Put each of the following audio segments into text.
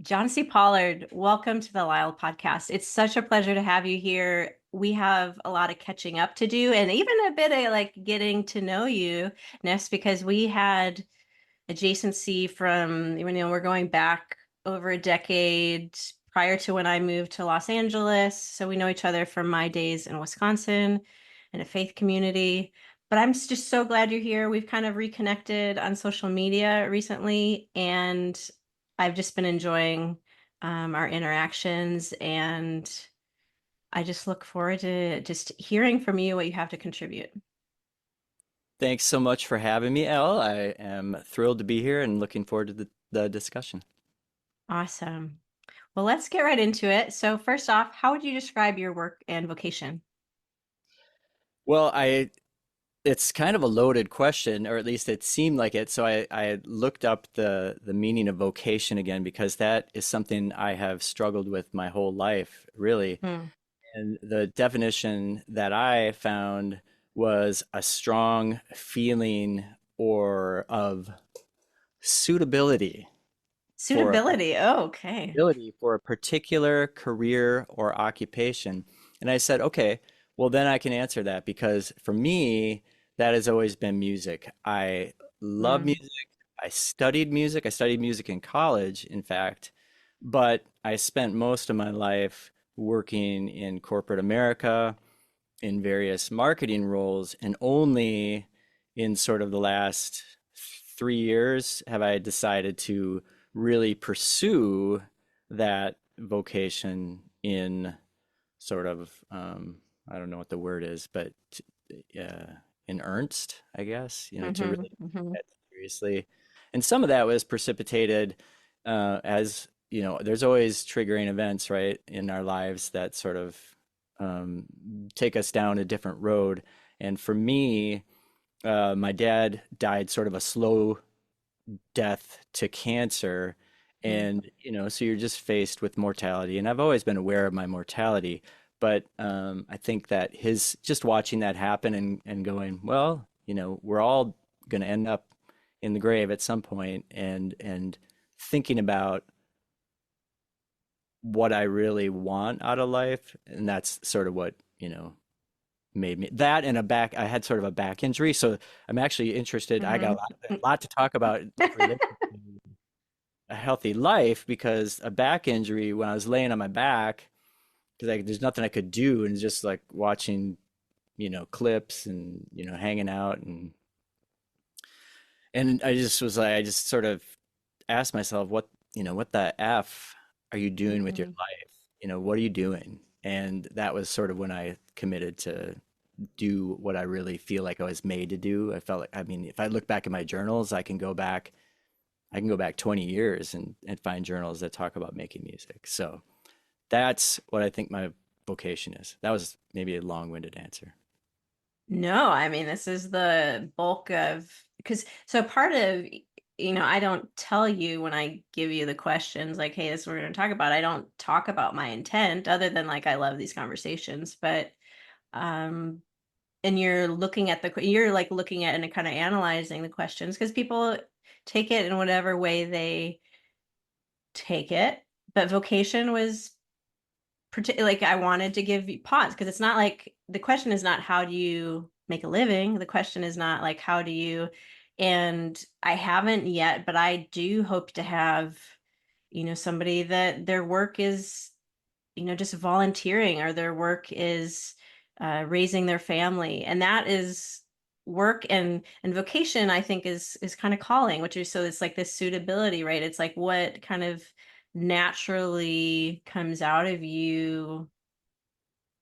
John C. Pollard, welcome to the Lyle podcast. It's such a pleasure to have you here. We have a lot of catching up to do and even a bit of like getting to know you, Ness, because we had adjacency from, we're going back over a decade prior to when I moved to Los Angeles. So we know each other from my days in Wisconsin in a faith community. But I'm just so glad you're here. We've kind of reconnected on social media recently, and I've just been enjoying our interactions. And I just look forward to just hearing from you what you have to contribute. Thanks so much for having me, Elle. I am thrilled to be here and looking forward to the discussion. Awesome. Well, let's get right into it. So, first off, how would you describe your work and vocation? Well, it's kind of a loaded question, or at least it seemed like it. So I looked up the meaning of vocation again because that is something I have struggled with my whole life, really. Hmm. And the definition that I found was a strong feeling or of suitability for Suitability. Oh, okay. ability for a particular career or occupation. And I said, okay, well, then I can answer that because for me, that has always been music. I love Hmm. music. I studied music. I studied music in college, in fact, but I spent most of my life working in corporate America in various marketing roles, and only in sort of the last 3 years have I decided to really pursue that vocation in sort of I don't know what the word is, but uh, in earnest, I guess, to Hmm. really Hmm. take that seriously. And some of that was precipitated as there's always triggering events, right, in our lives that sort of um, take us down a different road. And for me, my dad died sort of a slow death to cancer. And, so you're just faced with mortality. And I've always been aware of my mortality. But I think that his just watching that happen and going, well, we're all going to end up in the grave at some point, and thinking about what I really want out of life. And that's sort of what, made me that and I had sort of a back injury. So I'm actually interested. I got Hmm. a lot to talk about related to a healthy life because a back injury when I was laying on my back, because there's nothing I could do and just like watching, clips and, hanging out and I just was like, I just sort of asked myself, what the F are you doing with your Hmm. life? What are you doing? And that was sort of when I committed to do what I really feel like I was made to do. I felt like, I mean, if I look back at my journals, I can go back 20 years and find journals that talk about making music. So that's what I think my vocation is. That was maybe a long-winded answer. No, I mean, this is the bulk of, because so part of, I don't tell you when I give you the questions, like, hey, this is what we're going to talk about. I don't talk about my intent other than like, I love these conversations, but, um, and you're like looking at and kind of analyzing the questions because people take it in whatever way they take it. But vocation was like I wanted to give you pause because it's not like the question is not how do you make a living? The question is not like how do you, and I haven't yet, but I do hope to have, somebody that their work is, just volunteering or their work is raising their family. And that is work and vocation, I think is kind of calling, which is, so it's like this suitability, right? It's like what kind of naturally comes out of you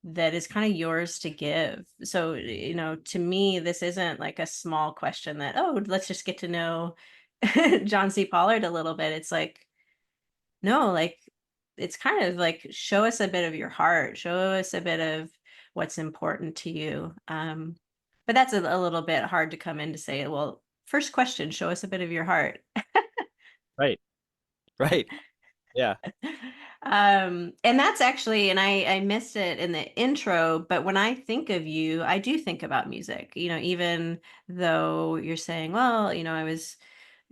that is kind of yours to give. So, to me, this isn't like a small question that, oh, let's just get to know John C. Pollard a little bit. It's like, no, like it's kind of like show us a bit of your heart, show us a bit of what's important to you. But that's a little bit hard to come in to say, well, first question, show us a bit of your heart. Right. Right. Yeah. And that's actually, and I missed it in the intro, but when I think of you, I do think about music, even though you're saying, well, I was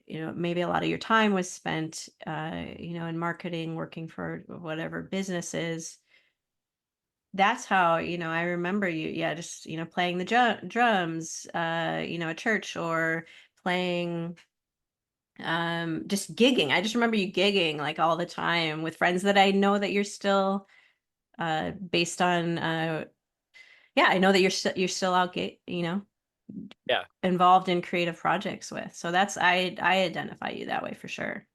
maybe a lot of your time was spent, in marketing, working for whatever businesses. That's how, I remember you, yeah, just, playing the drums, at church, or playing, just gigging. I just remember you gigging like all the time with friends that I know that you're still, based on, yeah, I know that you're still out, Yeah. involved in creative projects with. So I identify you that way for sure.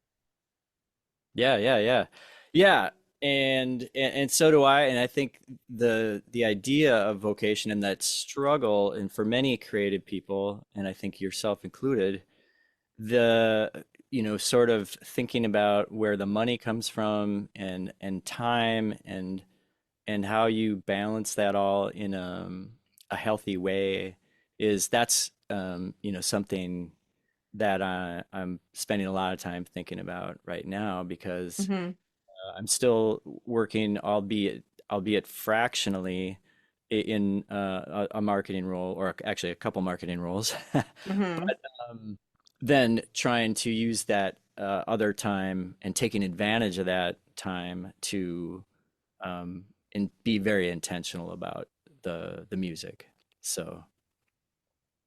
Yeah, yeah, yeah. Yeah, and so do I, and I think the idea of vocation and that struggle, and for many creative people, and I think yourself included, the sort of thinking about where the money comes from, and time, and how you balance that all in a healthy way, is that's something that I'm spending a lot of time thinking about right now, because Hmm. I'm still working, albeit fractionally, in a marketing role, or actually a couple marketing roles, Hmm. but then trying to use that other time and taking advantage of that time to and be very intentional about the music. So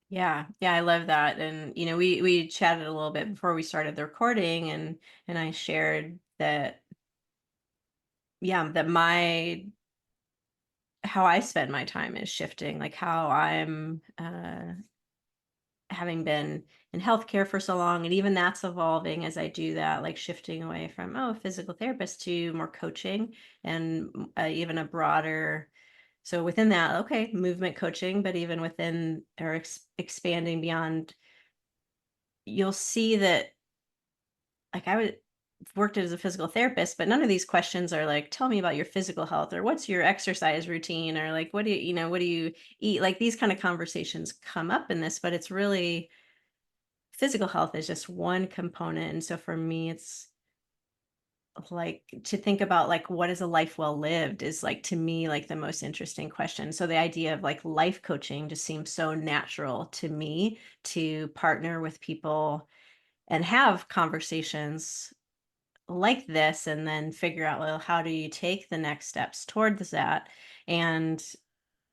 Yeah, yeah, I love that. And we chatted a little bit before we started the recording, and I shared that, yeah, that my how I spend my time is shifting, like how I'm, having been in healthcare for so long, and even that's evolving as I do that, like shifting away from, physical therapist, to more coaching, and even a broader, so within that, okay, movement coaching, but even within, or expanding beyond, you'll see that, like, I would worked as a physical therapist, but none of these questions are like, tell me about your physical health, or what's your exercise routine, or like, what do you eat? Like, these kind of conversations come up in this, but it's really, physical health is just one component. And so for me, it's like, to think about, like, what is a life well lived, is, like, to me, like, the most interesting question. So the idea of like life coaching just seems so natural to me, to partner with people and have conversations like this, and then figure out, well, how do you take the next steps towards that. And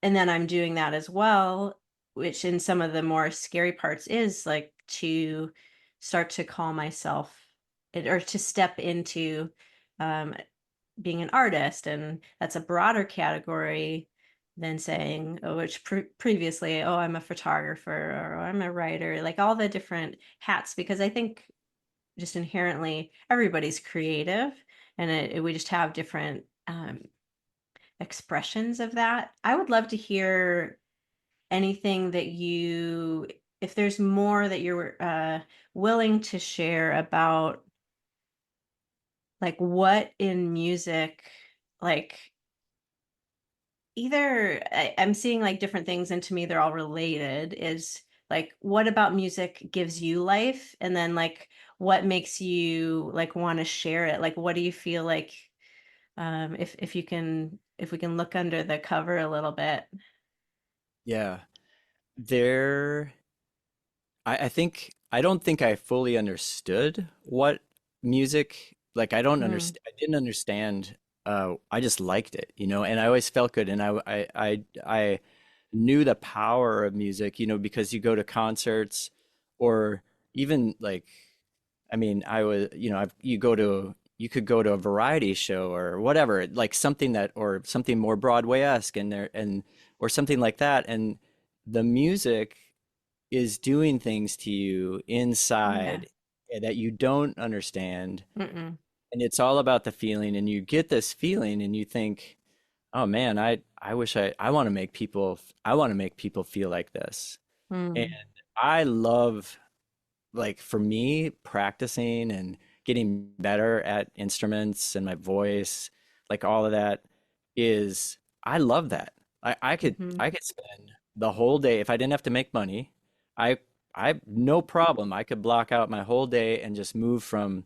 and then I'm doing that as well, which in some of the more scary parts is like to start to call myself, or to step into, um, being an artist. And that's a broader category than saying, oh, which previously, oh, I'm a photographer, or I'm a writer, like all the different hats, because I think just inherently everybody's creative, and we just have different, expressions of that. I would love to hear anything that you, if there's more that you're, willing to share about, like, what in music, like, either, I'm seeing like different things, and to me they're all related, is like, what about music gives you life, and then like what makes you like want to share it, like what do you feel like, if you can, if we can look under the cover a little bit. yeah, there. I think I don't think I fully understood what music, like I don't Mm, understand, I didn't understand. I just liked it, and I always felt good, and I knew the power of music, because you go to concerts, or even like, I mean, I was, you could go to a variety show or whatever, like something that, or something more Broadway-esque, or something like that, and the music is doing things to you yeah. inside that you don't understand. Mm-mm. And it's all about the feeling. And you get this feeling and you think, oh man, I wish I want to make people feel like this. And Mm. I love, like, for me, practicing and getting better at instruments and my voice, like all of that, is, I love that. I could Mhm. I could spend the whole day if I didn't have to make money. I I no problem. I could block out my whole day and just move from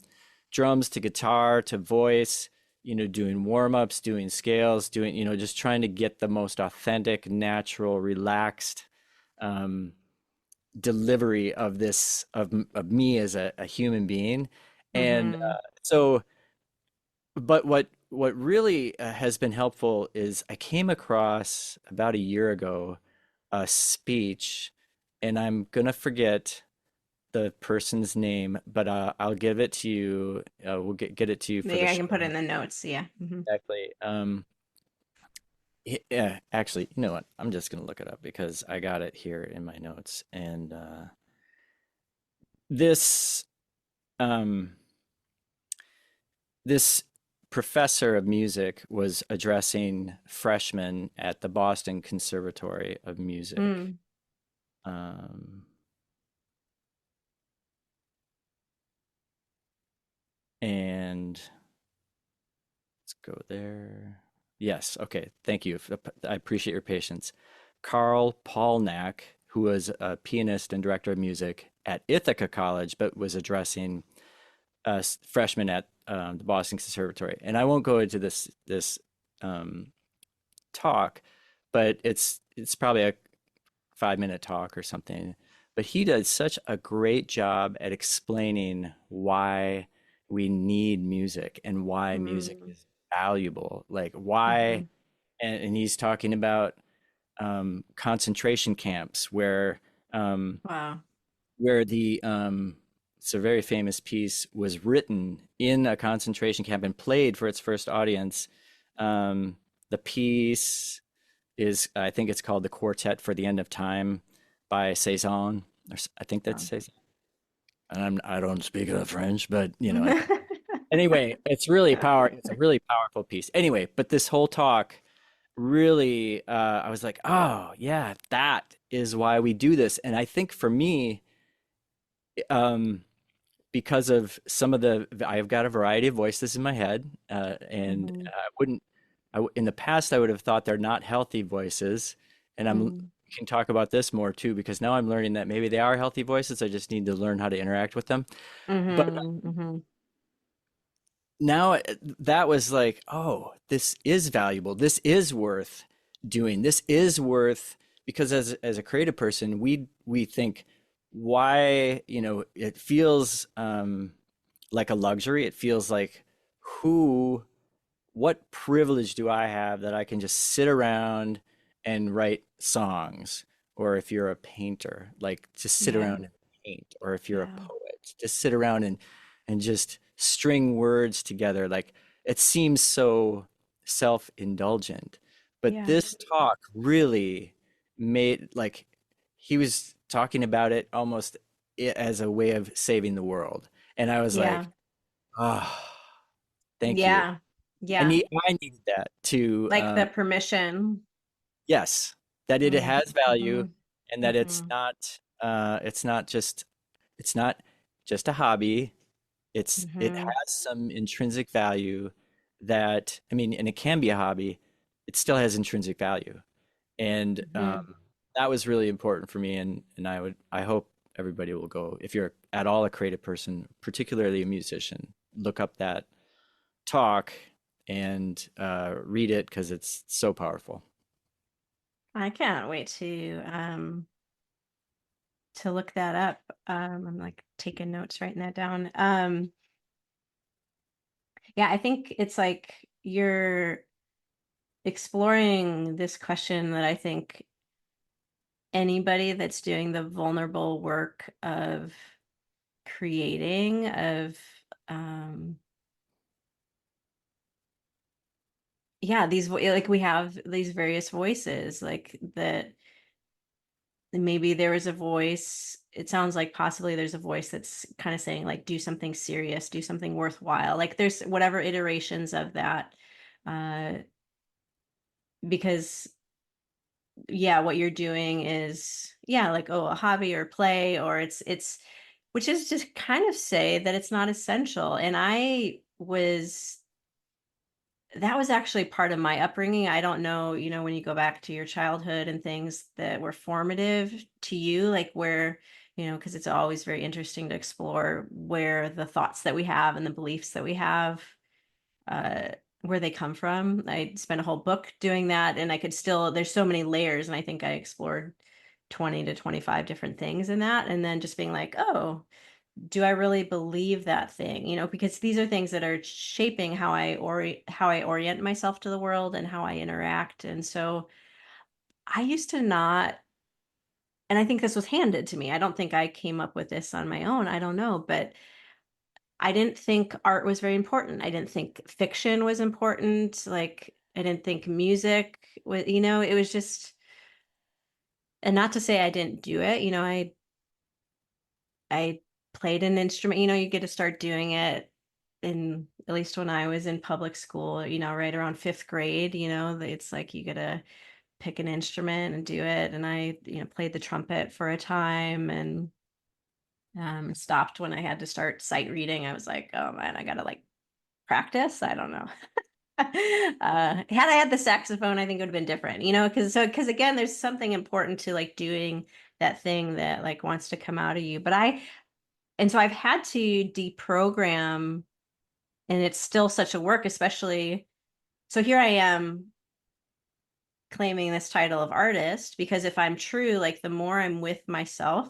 drums to guitar to voice, doing warm-ups, doing scales, doing, just trying to get the most authentic, natural, relaxed, um, delivery of this of me as a human being. And Mm-hmm. so but what really has been helpful is I came across about a year ago a speech, and I'm gonna forget the person's name, but I'll give it to you. We'll get it to you for the Yeah, I show can put it in notes. the notes. Yeah. Mm-hmm. Exactly. Yeah, actually, you know what? I'm just gonna look it up because I got it here in my notes. And this um, this professor of music was addressing freshmen at the Boston Conservatory of Music. Mm. Um, and let's go there. Yes, okay. Thank you. I appreciate your patience. Carl Polnack, who was a pianist and director of music at Ithaca College, but was addressing freshmen at the Boston Conservatory. And I won't go into this um, talk, but it's probably a 5 minute talk or something. But he does such a great job at explaining why we need music and why music Mm. is valuable. Like Mm-hmm. why, and he's talking about concentration camps um, Wow. where the it's a very famous piece was written in a concentration camp and played for its first audience. The piece is, I think it's called the Quartet for the End of Time by Cezanne. I think that's Wow. Cezanne. And I don't speak French, but I think. Anyway, it's really power. It's a really powerful piece. Anyway, but this whole talk really, I was like, oh yeah, that is why we do this. And I think for me, um, because of some of I've got a variety of voices in my head, and Mm-hmm. I wouldn't, in the past, I would have thought they're not healthy voices. And Mm-hmm. we can talk about this more too, because now I'm learning that maybe they are healthy voices. I just need to learn how to interact with them. But Mm-hmm. now that was like, oh, this is valuable. This is worth doing. This is worth, because as a creative person, we think, why, it feels like a luxury. It feels like, who what privilege do I have that I can just sit around and write songs? Or if you're a painter, like just sit Yeah. around and paint. Or if you're a Yeah. poet, just sit around and just string words together. Like, it seems so self-indulgent. But Yeah. this talk really made, like, he was talking about it almost as a way of saving the world. And I was like, Yeah. oh, thank you. Yeah. Yeah. I needed that to Like the permission. yes, that it Mm-hmm. has value, Mm-hmm. and that Mm-hmm. it's not just a hobby. It Mm-hmm. has some intrinsic value that, I mean, and it can be a hobby. It still has intrinsic value, and Mm-hmm. that was really important for me. And I hope everybody will go, if you're at all a creative person, particularly a musician, look up that talk and read it because it's so powerful. I can't wait to look that up. I'm like taking notes, writing that down. Yeah, I think it's like you're exploring this question that I think anybody that's doing the vulnerable work of creating, of um yeah, like we have these various voices, like that maybe there is a voice, it sounds like possibly there's a voice that's kind of saying like do something serious, do something worthwhile, like there's whatever iterations of that, uh because yeah, what you're doing is yeah, like oh, a hobby or play, or it's which is just kind of say that it's not essential. And I was that was actually part of my upbringing. I don't know, when you go back to your childhood and things that were formative to you, like where, because it's always very interesting to explore where the thoughts that we have and the beliefs that we have, uh, where they come from. I spent a whole book doing that, and I could still, there's so many layers, and I think I explored 20 to 25 different things in that, and then just being like, oh, do I really believe that thing? Because these are things that are shaping how I orient myself to the world and how I interact. And so I used to not, and I think this was handed to me. I don't think I came up with this on my own. I don't know, but I didn't think art was very important. I didn't think fiction was important. Like I didn't think music was, it was just, and not to say I didn't do it. I played an instrument. You get to start doing it in, at least when I was in public school, right around fifth grade. It's like you get to pick an instrument and do it. And I, played the trumpet for a time, and stopped when I had to start sight reading. I was like, oh man, I gotta like practice. I don't know. Had I had the saxophone, I think it would have been different, because again, there's something important to like doing that thing that like wants to come out of you. And so I've had to deprogram, and it's still such a work, especially. So here I am claiming this title of artist, because if I'm true, like the more I'm with myself,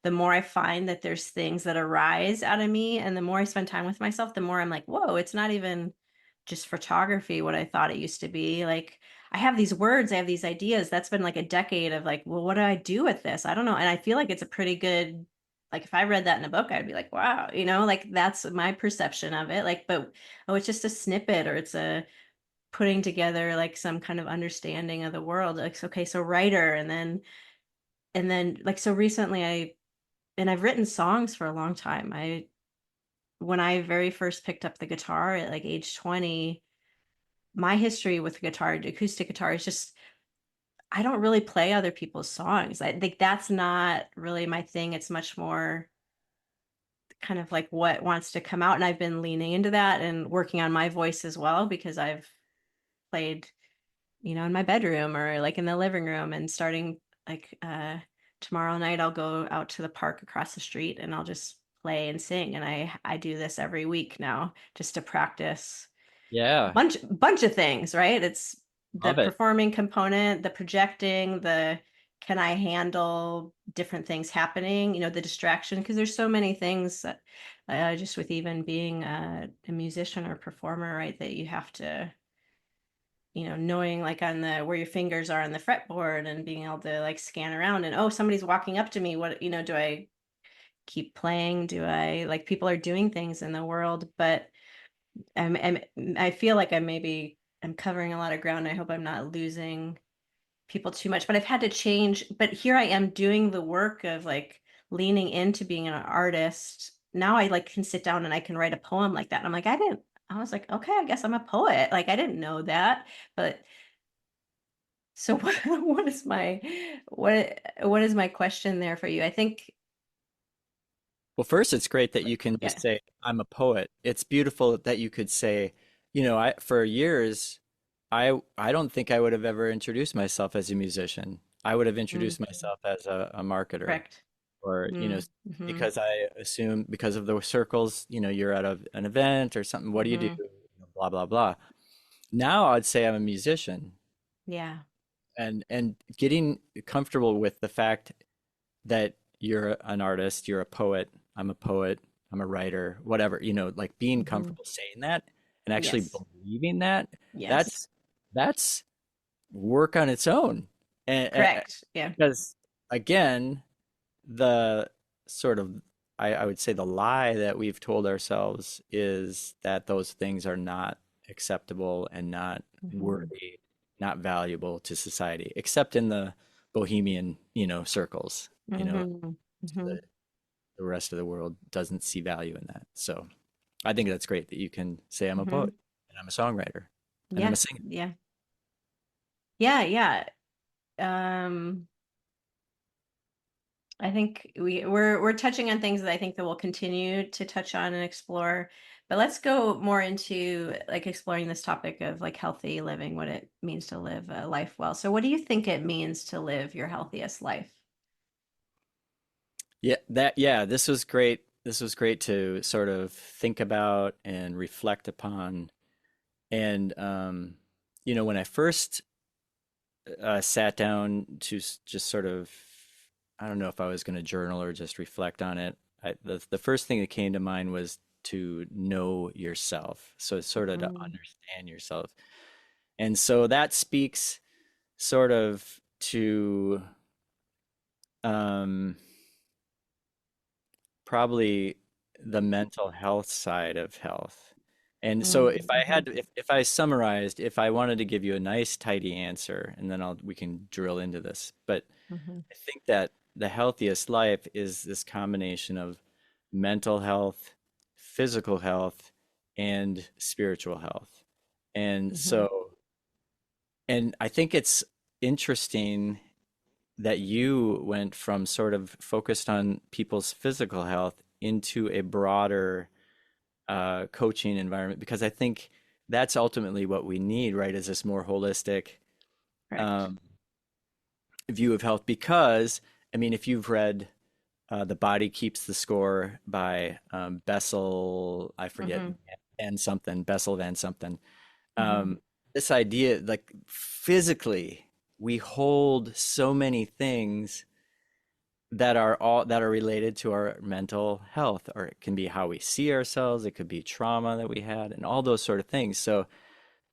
the more I find that there's things that arise out of me. And the more I spend time with myself, the more I'm like, whoa, it's not even just photography what I thought it used to be. Like I have these words, I have these ideas. That's been like a decade of like, well, what do I do with this? I don't know. And I feel like it's a pretty good, like if I read that in a book, I'd be like, wow, like that's my perception of it. Like, but oh, it's just a snippet, or it's a putting together like some kind of understanding of the world. Like, okay, so writer, and then like so recently I've written songs for a long time. When I very first picked up the guitar at like age 20, my history with guitar, acoustic guitar, is just I don't really play other people's songs. I think that's not really my thing. It's much more kind of like what wants to come out. And I've been leaning into that and working on my voice as well, because I've played in my bedroom or like in the living room, and starting like tomorrow night I'll go out to the park across the street and I'll just play and sing, and I do this every week now just to practice a Yeah, bunch of things, right? It's the love it. performing component, the projecting, the can I handle different things happening, the distraction, because there's so many things that, just with even being a musician or performer, right, that you have to knowing like on the where your fingers are on the fretboard, and being able to like scan around, and oh, somebody's walking up to me. What, do I keep playing? Do I like people are doing things in the world, but I feel like I'm covering a lot of ground. I hope I'm not losing people too much, but I've had to change. But here I am doing the work of like leaning into being an artist. Now I like can sit down and I can write a poem like that. And I'm like, I was like, okay, I guess I'm a poet. Like I didn't know that, but so what is what is my question there for you? I think, Well, first, it's great that you can just yeah. say, I'm a poet. It's beautiful that you could say, I for years, I don't think I would have ever introduced myself as a musician. I would have Mm, introduced myself as a marketer, correct. or, Mm-hmm. because I assume because of the circles, you're at an event or something. What do you do? Mm-hmm. Blah, blah, blah. Now I'd say I'm a musician, Yeah. and getting comfortable with the fact that you're an artist, you're a poet, I'm a poet, I'm a writer, whatever, like being Mm-hmm. comfortable saying that and actually Yes. believing that, Yes. that's that's work on its own. And Correct. Yeah. because again, the sort of I would say the lie that we've told ourselves is that those things are not acceptable and not Mm-hmm. worthy, not valuable to society, except in the bohemian, circles. Mm-hmm. Mm-hmm. The, the rest of the world doesn't see value in that. So I think that's great that you can say I'm a Mm-hmm. poet and I'm a songwriter and I'm a Yeah. singer. Yeah. Yeah. Yeah. Um, I think we're touching on things that I think that we'll continue to touch on and explore. But let's go more into like exploring this topic of like healthy living, what it means to live a life well. So what do you think it means to live your healthiest life? Yeah, this was great. This was great to sort of think about and reflect upon. And when I first sat down to just sort of I don't know if I was going to journal or just reflect on it. The first thing that came to mind was to know yourself. So it's sort of to Mm, understand yourself. And so that speaks sort of to um, probably the mental health side of health. And so if I mhm, had to, if I summarized, if I wanted to give you a nice tidy answer, and then we can drill into this, but mhm, I think that the healthiest life is this combination of mental health, physical health, and spiritual health. And mhm, so, and I think it's interesting that you went from sort of focused on people's physical health into a broader coaching environment, because I think that's ultimately what we need, right? Is this more holistic correct. um, view of health? Because, I mean, if you've read The Body Keeps the Score by Bessel, I forget, Mhm, and something, Bessel Van something. mhm, Um, this idea, like physically, we hold so many things that are related to our mental health, or it can be how we see ourselves, it could be trauma that we had, and all those sort of things. So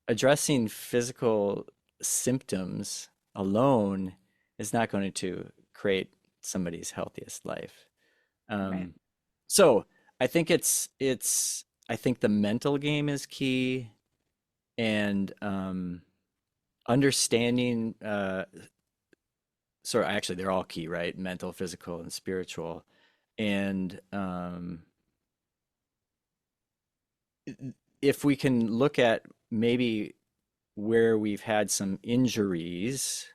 addressing physical symptoms alone is not going to create somebody's healthiest life. right. Um, so I think I think the mental game is key, and understanding. So actually, they're all key, right? Mental, physical, and spiritual. And if we can look at maybe where we've had some injuries,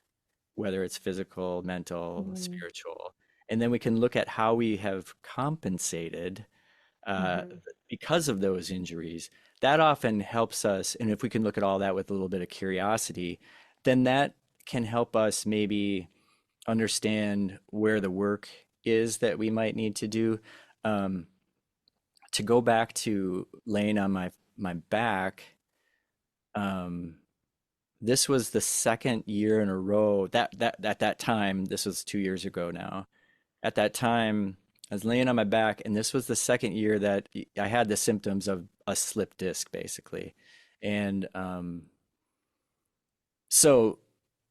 whether it's physical, mental, Mhm, spiritual, and then we can look at how we have compensated uh, mhm, because of those injuries. That often helps us. And if we can look at all that with a little bit of curiosity, then that can help us maybe understand where the work is that we might need to do. Um, to go back to laying on my back, um, this was the second year in a row that at that time, this was 2 years ago now. At that time, I was laying on my back, and this was the second year that I had the symptoms of a slip disc, basically. And so,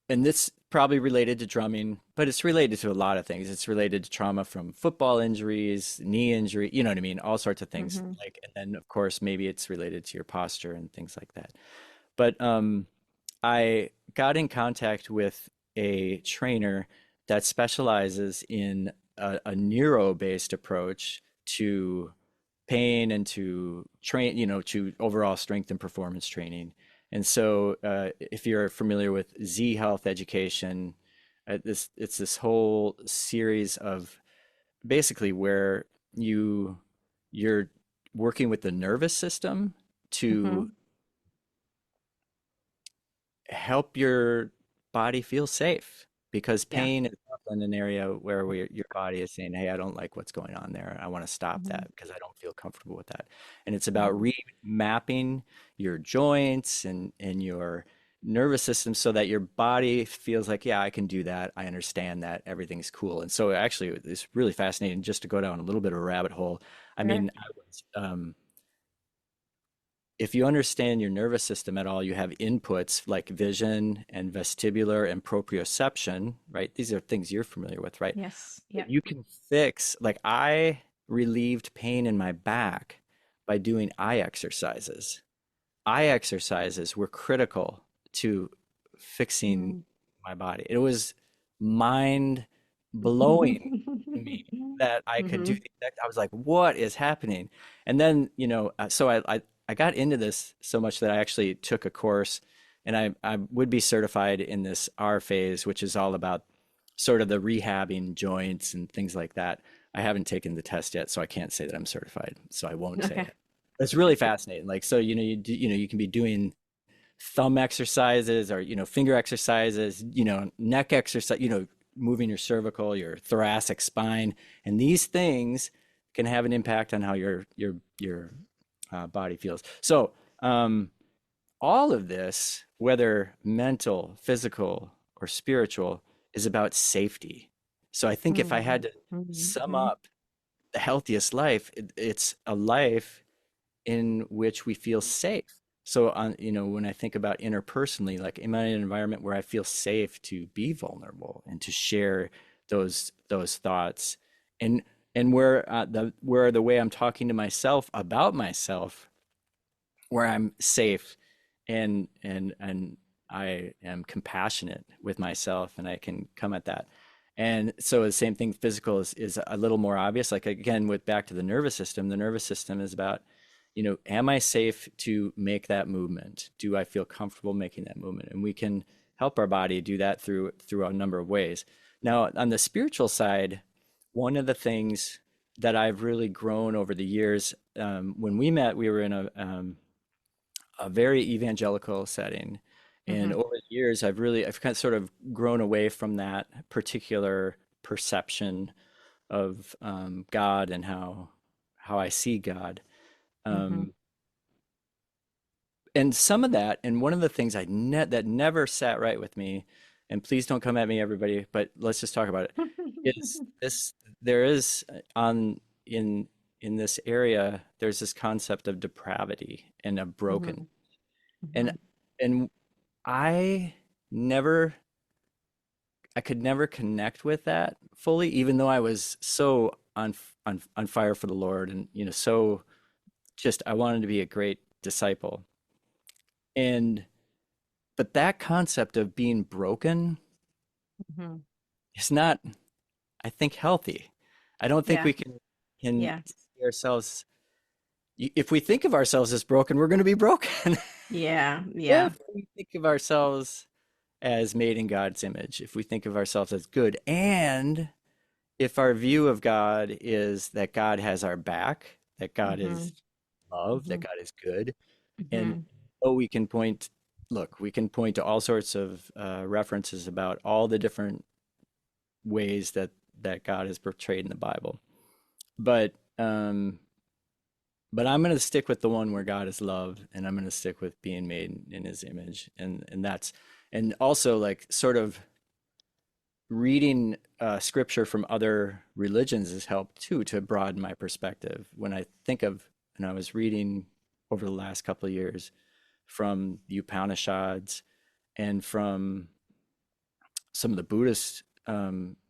and this probably related to drumming, but it's related to a lot of things. It's related to trauma from football injuries, knee injury, you know what I mean? All sorts of things. mhm, Like, and then of course, maybe it's related to your posture and things like that. But I got in contact with a trainer that specializes in a neuro-based approach to pain and to train, to overall strength and performance training. And so, if you're familiar with Z Health Education, it's this whole series of basically where you're working with the nervous system to mhm. help your body feel safe, because Yeah. pain is often an area where your body is saying, hey, I don't like what's going on there. I want to stop that Mhm, because I don't feel comfortable with that. And it's about mhm, remapping your joints and your nervous system so that your body feels like, yeah, I can do that. I understand that. Everything's cool. And so actually, it's really fascinating just to go down a little bit of a rabbit hole. I sure. mean, if you understand your nervous system at all, you have inputs like vision and vestibular and proprioception, right? These are things you're familiar with, right? Yes. That Yep. you can fix. Like I relieved pain in my back by doing eye exercises. Eye exercises were critical to fixing Mm. my body. It was mind blowing to me that I could do Mhm. the exact. I was like, what is happening? And then, so I got into this so much that I actually took a course, and I would be certified in this R phase, which is all about sort of the rehabbing joints and things like that. I haven't taken the test yet, so I can't say that I'm certified, so I won't say Okay. it. It's really fascinating. Like, so, you can be doing thumb exercises, or, finger exercises, neck exercise, moving your cervical, your thoracic spine, and these things can have an impact on how your body feels. So, all of this, whether mental, physical, or spiritual, is about safety. So I think if I Mhm. had to sum Mhm. up the healthiest life, it's a life in which we feel safe. So on, when I think about interpersonally, like am I in an environment where I feel safe to be vulnerable and to share those thoughts, and where the way I'm talking to myself about myself, where I'm safe and I am compassionate with myself and I can come at that. And so the same thing, physical is a little more obvious. Like again, with back to the nervous system is about, am I safe to make that movement? Do I feel comfortable making that movement? And we can help our body do that through a number of ways. Now, on the spiritual side, one of the things that I've really grown over the years, when we met, we were in a very evangelical setting. And Mhm. over the years, I've kind of sort of grown away from that particular perception of God and how I see God. Mhm. Um, and some of that, and one of the things that never sat right with me, and please don't come at me, everybody, but let's just talk about it, is this, there is on in this area, there's this concept of depravity and of broken. Mhm. And Mhm. and I never, I could never connect with that fully, even though I was so on fire for the Lord, and so just I wanted to be a great disciple. And but that concept of being broken Mhm. is not, I think, healthy. I don't think Yeah. we can Yeah. see ourselves. If we think of ourselves as broken, we're going to be broken. Yeah. Yeah. If we think of ourselves as made in God's image, if we think of ourselves as good, and if our view of God is that God has our back, that God is Mhm. love, that Mhm. God is good, and Mhm. oh, we can point to all sorts of references about all the different ways that God is portrayed in the Bible. But um, but I'm going to stick with the one where God is love, and I'm going to stick with being made in His image, and that's, and also like sort of reading scripture from other religions has helped too to broaden my perspective. When I think of, and I was reading over the last couple of years from the Upanishads and from some of the Buddhist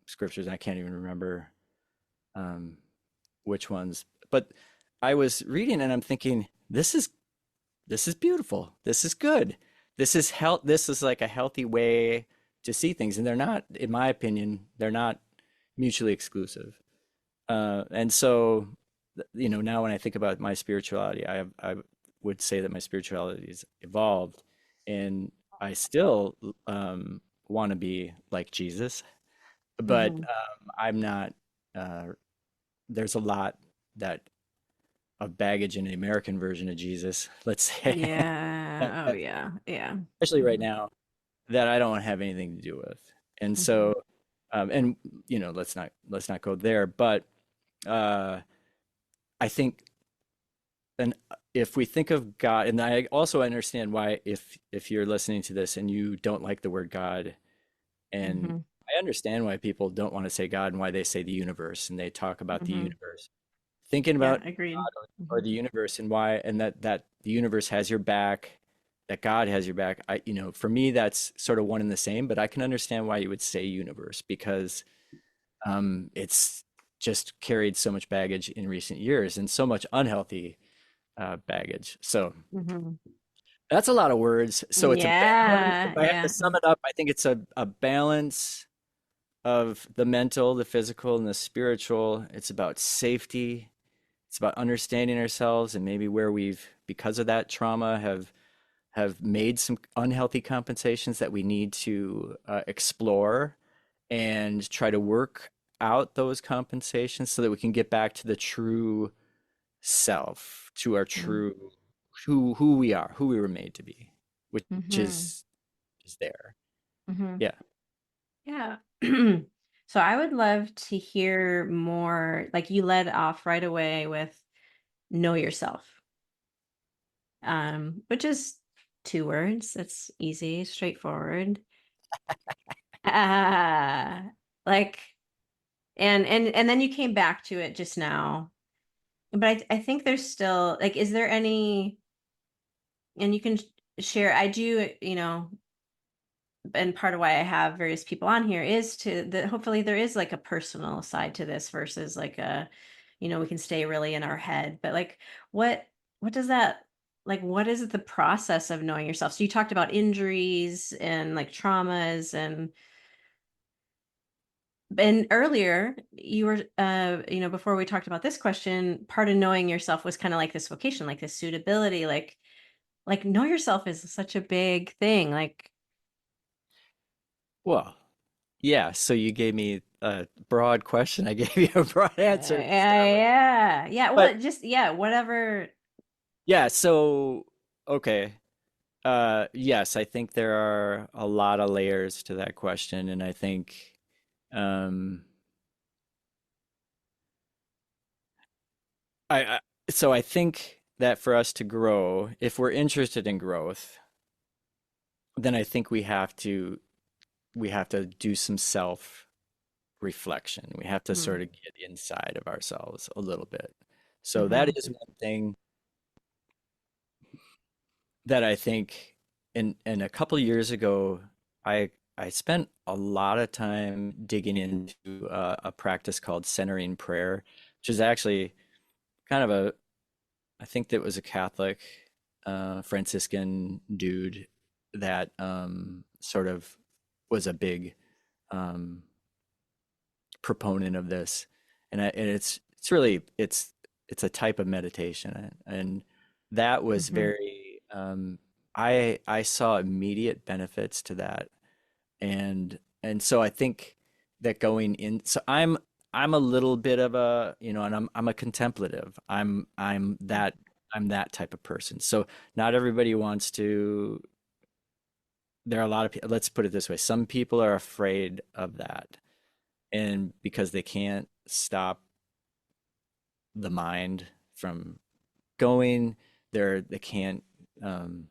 scriptures, and I can't even remember um, which ones, but I was reading and I'm thinking, this is beautiful. This is good. This is health. This is like a healthy way to see things, and they're not, in my opinion, they're not mutually exclusive. And so, now when I think about my spirituality, I would say that my spirituality has evolved, and I still want to be like Jesus, but Mhm. I'm not. Uh, there's a lot that of baggage in the American version of Jesus, let's say, Yeah. Oh that, yeah. Yeah. especially right Mhm. now, that I don't have anything to do with. And Mhm. so, and let's not go there, but uh, I think, and if we think of God, and I also understand why, if you're listening to this and you don't like the word God, and Mhm. I understand why people don't want to say God and why they say the universe and they talk about the Mhm. universe. Thinking Yeah. about Agreed. God or Mhm. the universe and why, and that the universe has your back, that God has your back. For me, that's sort of one and the same, but I can understand why you would say universe, because it's just carried so much baggage in recent years and so much unhealthy baggage. So Mhm. that's a lot of words. So it's a balance. If Yeah. I had to Yeah. sum it up, I think it's a balance of the mental, the physical, and the spiritual. It's about safety. It's about understanding ourselves and maybe where we've, because of that trauma, have made some unhealthy compensations that we need to explore and try to work out those compensations so that we can get back to the true self, to our Mhm. true who we are, who we were made to be, which Mhm. is there. Mhm. Yeah. Yeah. So I would love to hear more. Like you led off right away with know yourself, which is two words. That's easy, straightforward. Uh, like And then you came back to it just now. But I think there's still like, is there any, and you can share, I do, and part of why I have various people on here is to that hopefully there is like a personal side to this versus like a, we can stay really in our head. But like what what does that like what is the process of knowing yourself? So you talked about injuries and like traumas and earlier you were before we talked about this question, part of knowing yourself was kind of like this vocation, like this suitability, like know yourself is such a big thing. Like Well, yeah. So you gave me a broad question. I gave you a broad answer to start with. yeah. But Well, just yeah, whatever. yeah, so okay. Yes, I think there are a lot of layers to that question, and I think um I so I think that for us to grow, if we're interested in growth, then I think we have to do some self reflection. We have to Hmm. sort of get inside of ourselves a little bit. So that Hmm. is one thing that I think and a couple years ago I spent a lot of time digging into a practice called centering prayer, which is actually kind of a I think that was a Catholic Franciscan dude that sort of was a big um, proponent of this, and it's really it's a type of meditation, and that was Hmm. very I saw immediate benefits to that, and so I think that going in, so I'm a little bit of a and I'm a contemplative. I'm that type of person. So not everybody wants to. There are a lot of people. Let's put it this way: some people are afraid of that, and because they can't stop the mind from going, they um,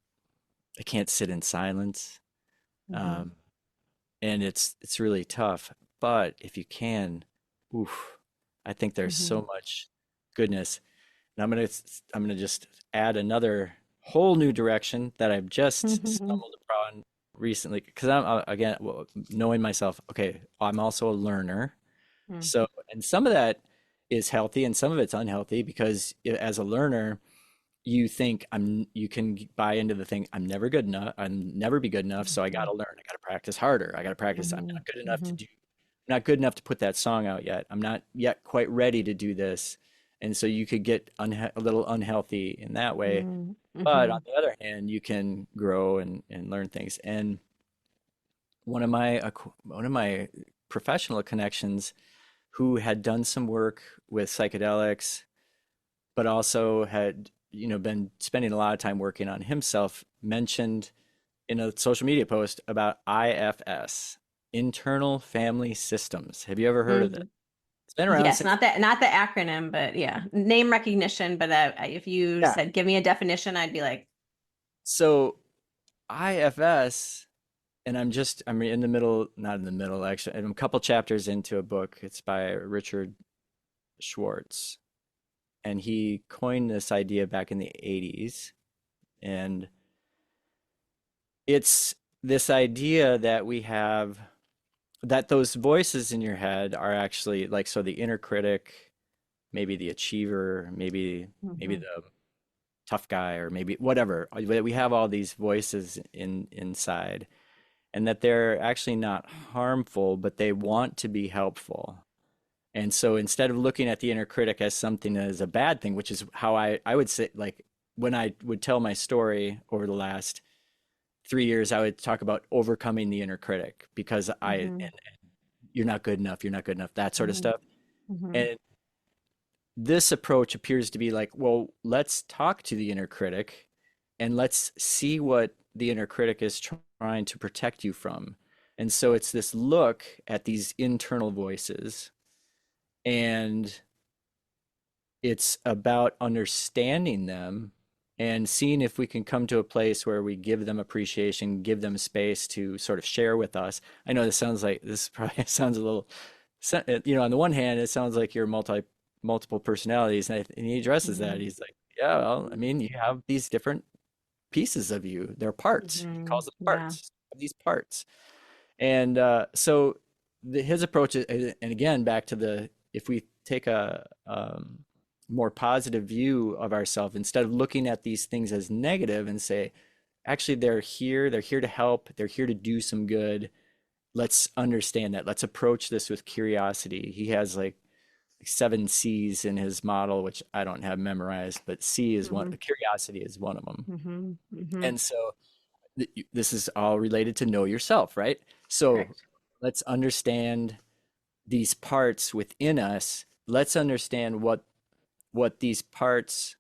they can't sit in silence, Hmm. um, and it's really tough. But if you can, oof, I think there's so Hmm. much goodness. And I'm gonna just add another whole new direction that I've just Hmm. stumbled upon recently because I'm again well, knowing myself. Okay, I'm also a learner. So, and some of that is healthy and some of it's unhealthy because as a learner, you can buy into the thing, I'm never good enough, I'm never be good enough, so I got Hmm. to learn. I got to practice harder. I got to practice. Hmm. I'm not good enough to put that song out yet. I'm not yet quite ready to do this. And so you could get a little unhealthy in that way. Hmm. But on Hmm. the other hand, you can grow and learn things. And one of my professional connections who had done some work with psychedelics, but also had, been spending a lot of time working on himself, mentioned in a social media post about IFS, internal family systems. Have you ever heard of Hmm. that? It's been around Yes, since, not the acronym, but yeah, name recognition. But if you yeah. said, give me a definition, I'd be like, So IFS, and I'm in the middle, not in the middle, actually. I'm a couple chapters into a book. It's by Richard Schwartz, and he coined this idea back in the 80s. And it's this idea that we have that those voices in your head are actually like so the inner critic, maybe the achiever, maybe hmm. the tough guy or maybe whatever. We have all these voices inside and that they're actually not harmful, but they want to be helpful. And so instead of looking at the inner critic as something that is a bad thing, which is how I would say like when I would tell my story over the last 3 years, I would talk about overcoming the inner critic because Hmm. you're not good enough, that sort of Hmm. stuff. Hmm. And this approach appears to be like, well, let's talk to the inner critic and let's see what the inner critic is trying to protect you from. And so it's this look at these internal voices, and it's about understanding them and seeing if we can come to a place where we give them appreciation, give them space to sort of share with us. I know this probably sounds a little so, on the one hand, it sounds like you're multiple personalities, and he addresses that. Mm-hmm. He's like, yeah, well, I mean, you have these different pieces of you. They're parts. He Mm-hmm. calls them Yeah. parts. These parts. And so his approach is, and again, back to if we take a more positive view of ourselves, instead of looking at these things as negative and say, actually, they're here to help, they're here to do some good. Let's understand that. Let's approach this with curiosity. He has like 7 C's in his model, which I don't have memorized, but C is one, Mm-hmm. curiosity is one of them. Mm-hmm. Mm-hmm. And so this is all related to know yourself, right? So Correct. let's understand these parts within us. Let's understand what these parts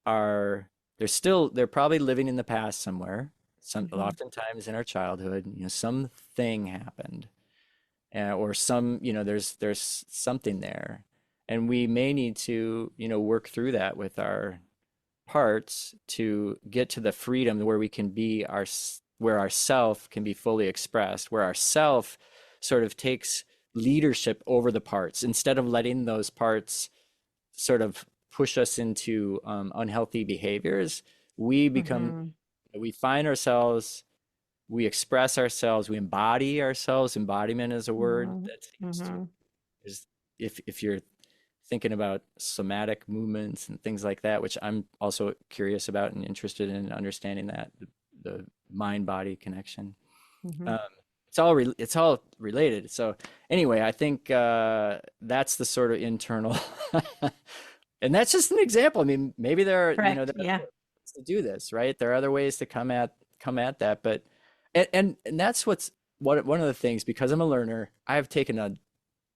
are. They're probably living in the past somewhere. Mm-hmm. Oftentimes in our childhood, something happened, or there's something there, and we may need to work through that with our parts to get to the freedom where we can be where our self can be fully expressed, where our self sort of takes leadership over the parts instead of letting those parts sort of push us into unhealthy behaviors. We become, Mm-hmm. we find ourselves, we express ourselves, we embody ourselves. Embodiment is a word Mm-hmm. that seems to Mm-hmm. is if you're thinking about somatic movements and things like that, which I'm also curious about and interested in understanding that the mind body connection. Mm-hmm. Um, it's all related. So anyway, I think that's the sort of internal, and that's just an example. I mean, maybe Correct. there are Yeah. other ways to do this, right? There are other ways to come at that, but and that's what one of the things, because I'm a learner, I've taken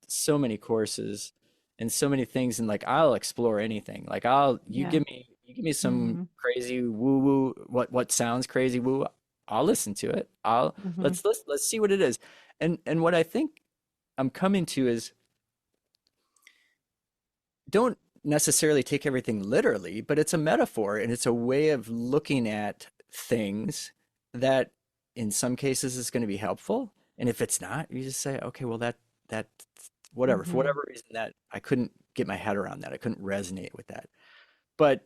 so many courses and so many things, and like I'll explore anything. Like Yeah. you give me some Mm-hmm. crazy woo woo, what sounds crazy woo, I'll listen to it. Mm-hmm. Let's see what it is. And what I think I'm coming to is, don't necessarily take everything literally, but it's a metaphor and it's a way of looking at things that in some cases is going to be helpful. And if it's not, you just say, okay, well, that, whatever, for Mm-hmm. whatever reason, that I couldn't get my head around that. I couldn't resonate with that. But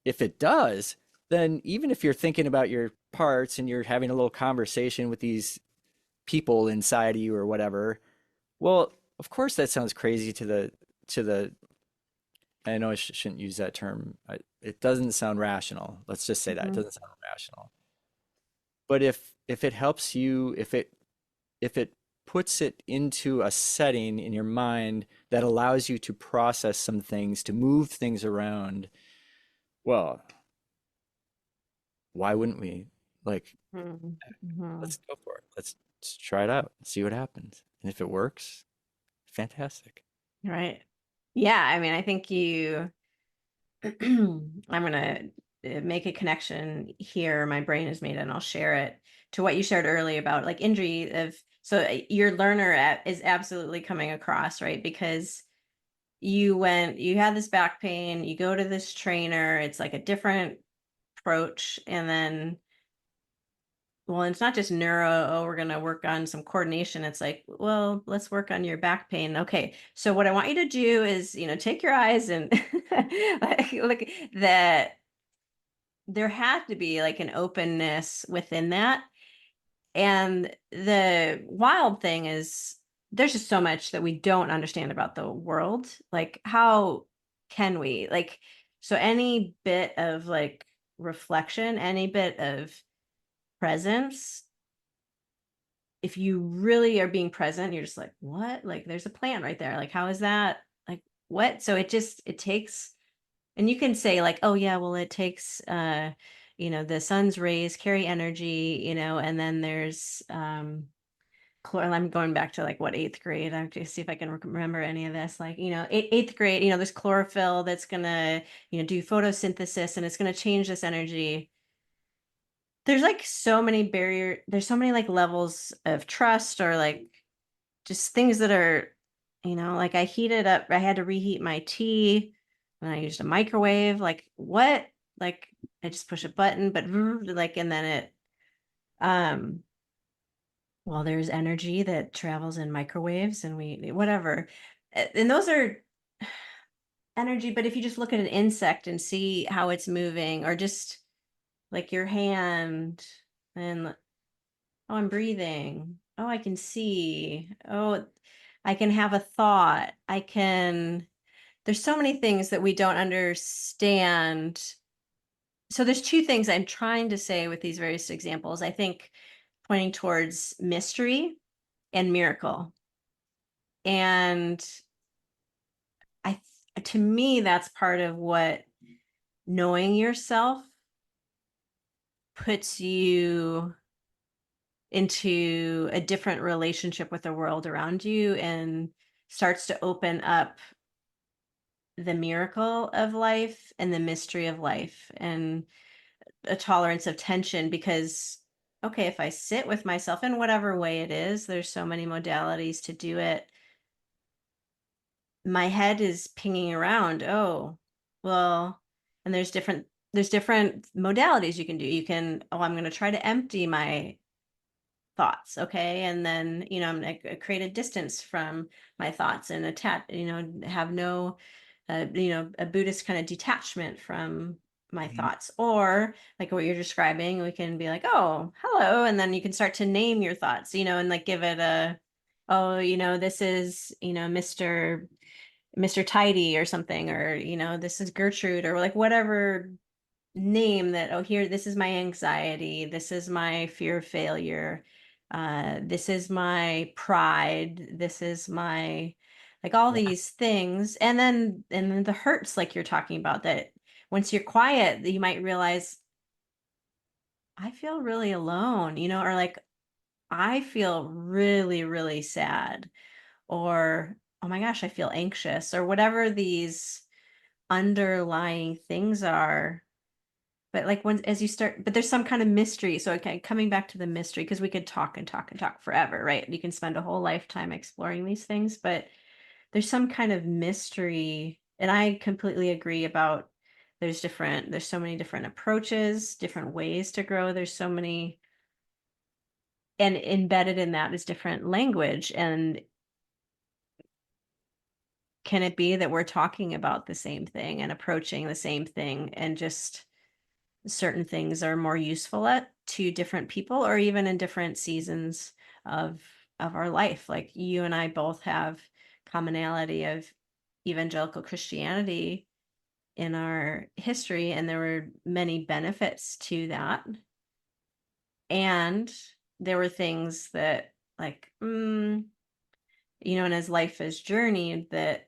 if it does, then even if you're thinking about your parts and you're having a little conversation with these people inside of you or whatever, well, of course that sounds crazy to the I know I shouldn't use that term. It doesn't sound rational. Let's just say that it Mm-hmm. doesn't sound rational. But if it helps you, if it puts it into a setting in your mind that allows you to process some things, to move things around, well, why wouldn't we? Like, Mm-hmm. let's go for it. Let's try it out, see what happens. And if it works, fantastic. Right. Yeah. I mean, I think I'm gonna make a connection here. My brain has made it, and I'll share it to what you shared earlier about like injury of so your learner is absolutely coming across, right? Because you had this back pain, you go to this trainer, it's like a different approach, and then well, it's not just neuro, oh, we're gonna work on some coordination. It's like, well, let's work on your back pain. Okay. So what I want you to do is, take your eyes and like look that there had to be like an openness within that. And the wild thing is there's just so much that we don't understand about the world. Like, how can we? Like, so any bit of like reflection, any bit of presence, if you really are being present, you're just like, what? Like, there's a plan right there. Like, how is that? Like, what? So it takes, and you can say like, oh yeah, well, it takes the sun's rays carry energy, and then there's I'm going back to like what eighth grade. I have to see if I can remember any of this. Like, eighth grade, there's chlorophyll that's gonna, do photosynthesis and it's gonna change this energy. There's like there's so many like levels of trust or like just things that are, like I heated up, I had to reheat my tea and I used a microwave. Like what? Like I just push a button, but like, and then it, um, Well, there's energy that travels in microwaves and we whatever. And those are energy, but if you just look at an insect and see how it's moving, or just like your hand, and oh, I'm breathing. Oh, I can see. Oh, I can have a thought. I can, there's so many things that we don't understand. So there's two things I'm trying to say with these various examples. I think pointing towards mystery and miracle. And to me, that's part of what knowing yourself puts you into a different relationship with the world around you and starts to open up the miracle of life and the mystery of life and a tolerance of tension. Because okay, if I sit with myself in whatever way it is, there's so many modalities to do it, my head is pinging around. Oh, well, and there's different modalities you can do. You can, oh, I'm going to try to empty my thoughts, okay, and then I'm going to create a distance from my thoughts and attach, have no a Buddhist kind of detachment from my Mhm. thoughts. Or like what you're describing, we can be like, oh, hello, and then you can start to name your thoughts, and like give it a, oh, this is Mr. Tidy or something, or this is Gertrude, or like whatever name that, oh, here, this is my anxiety, this is my fear of failure, this is my pride, this is my, like, all Yeah. these things. And then the hurts, like you're talking about, that once you're quiet, you might realize, I feel really alone, or like, I feel really, really sad, or oh my gosh, I feel anxious, or whatever these underlying things are. But like, when as you start, but there's some kind of mystery. So okay, coming back to the mystery, because we could talk and talk and talk forever, right? You can spend a whole lifetime exploring these things, but there's some kind of mystery. And I completely agree about, there's so many different approaches, different ways to grow. There's so many, and embedded in that is different language. And can it be that we're talking about the same thing and approaching the same thing, and just certain things are more useful to different people, or even in different seasons of our life? Like you and I both have commonality of evangelical Christianity in our history, and there were many benefits to that. And there were things that, like, and as life has journeyed, that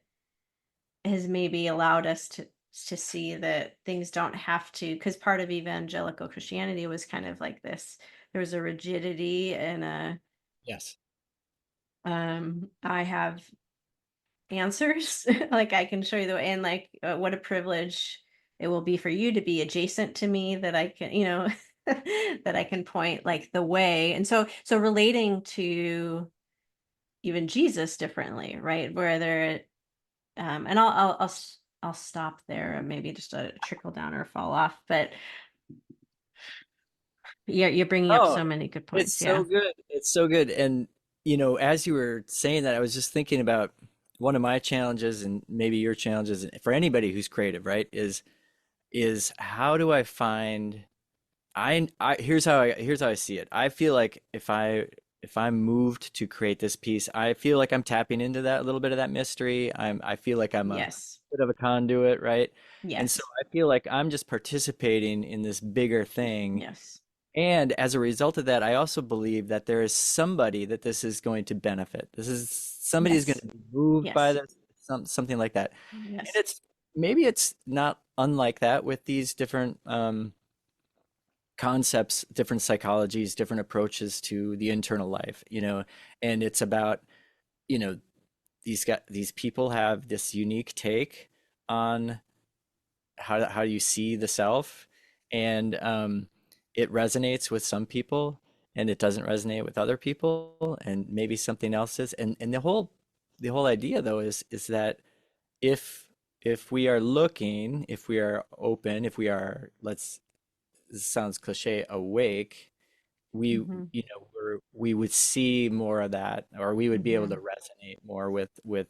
has maybe allowed us to see that things don't have to, because part of evangelical Christianity was kind of like this, there was a rigidity and a, Yes. I have answers, like I can show you the way, and like, what a privilege it will be for you to be adjacent to me, that I can, that I can point like the way. And so relating to even Jesus differently, right? Whether and I'll stop there, maybe just a trickle down or fall off. But you're bringing up Oh, so many good it's points. so Yeah. good. It's so good. And, as you were saying that, I was just thinking about one of my challenges and maybe your challenges for anybody who's creative, right? Is how do I find here's how I see it. I feel like if I'm moved to create this piece, I feel like I'm tapping into that a little bit of that mystery. I feel like I'm a Yes. bit of a conduit, right? And so Yes. I feel like I'm just participating in this bigger thing. Yes. And as a result of that, I also believe that there is somebody that this is going to benefit. This is somebody is going Yes. to be moved by Yes. this, something like that. And Yes. it's maybe it's not unlike that with these different concepts, different psychologies, different approaches to the internal life, and it's about, you know, these people have this unique take on how you see the self, and it resonates with some people and it doesn't resonate with other people, and maybe something else is, and the whole idea though is that if if we are looking, if we are open, if we are, let's, this sounds cliche, awake, we Hmm. we would see more of that, or we would be able to Hmm. resonate more with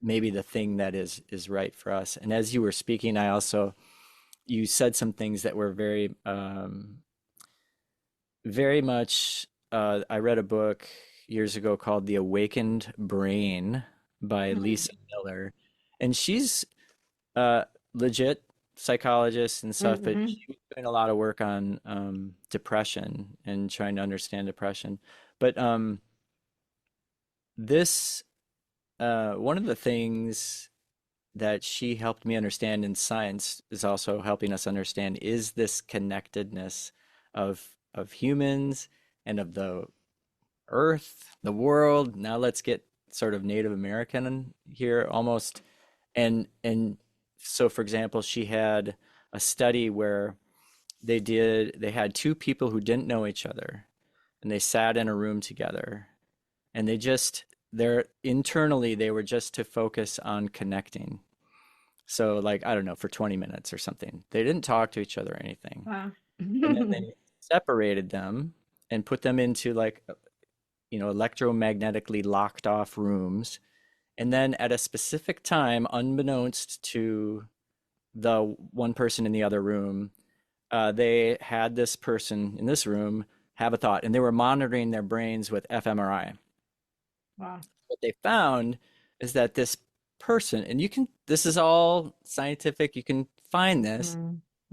maybe the thing that is right for us. And as you were speaking, I also you said some things that were very much. I read a book years ago called The Awakened Brain by Lisa Miller, and she's legit psychologist and stuff, but Hmm. she was doing a lot of work on depression and trying to understand depression. But this one of the things that she helped me understand in science is also helping us understand is this connectedness of humans and of the earth, the world. Now let's get sort of Native American in here almost. And so for example, she had a study where they had two people who didn't know each other and they sat in a room together and they're internally they were just to focus on connecting. So like I don't know, for 20 minutes or something. They didn't talk to each other or anything. Wow. And then they separated them and put them into like electromagnetically locked off rooms. And then at a specific time, unbeknownst to the one person in the other room, they had this person in this room have a thought, and they were monitoring their brains with fMRI. Wow. What they found is that this person, and this is all scientific, you can find this.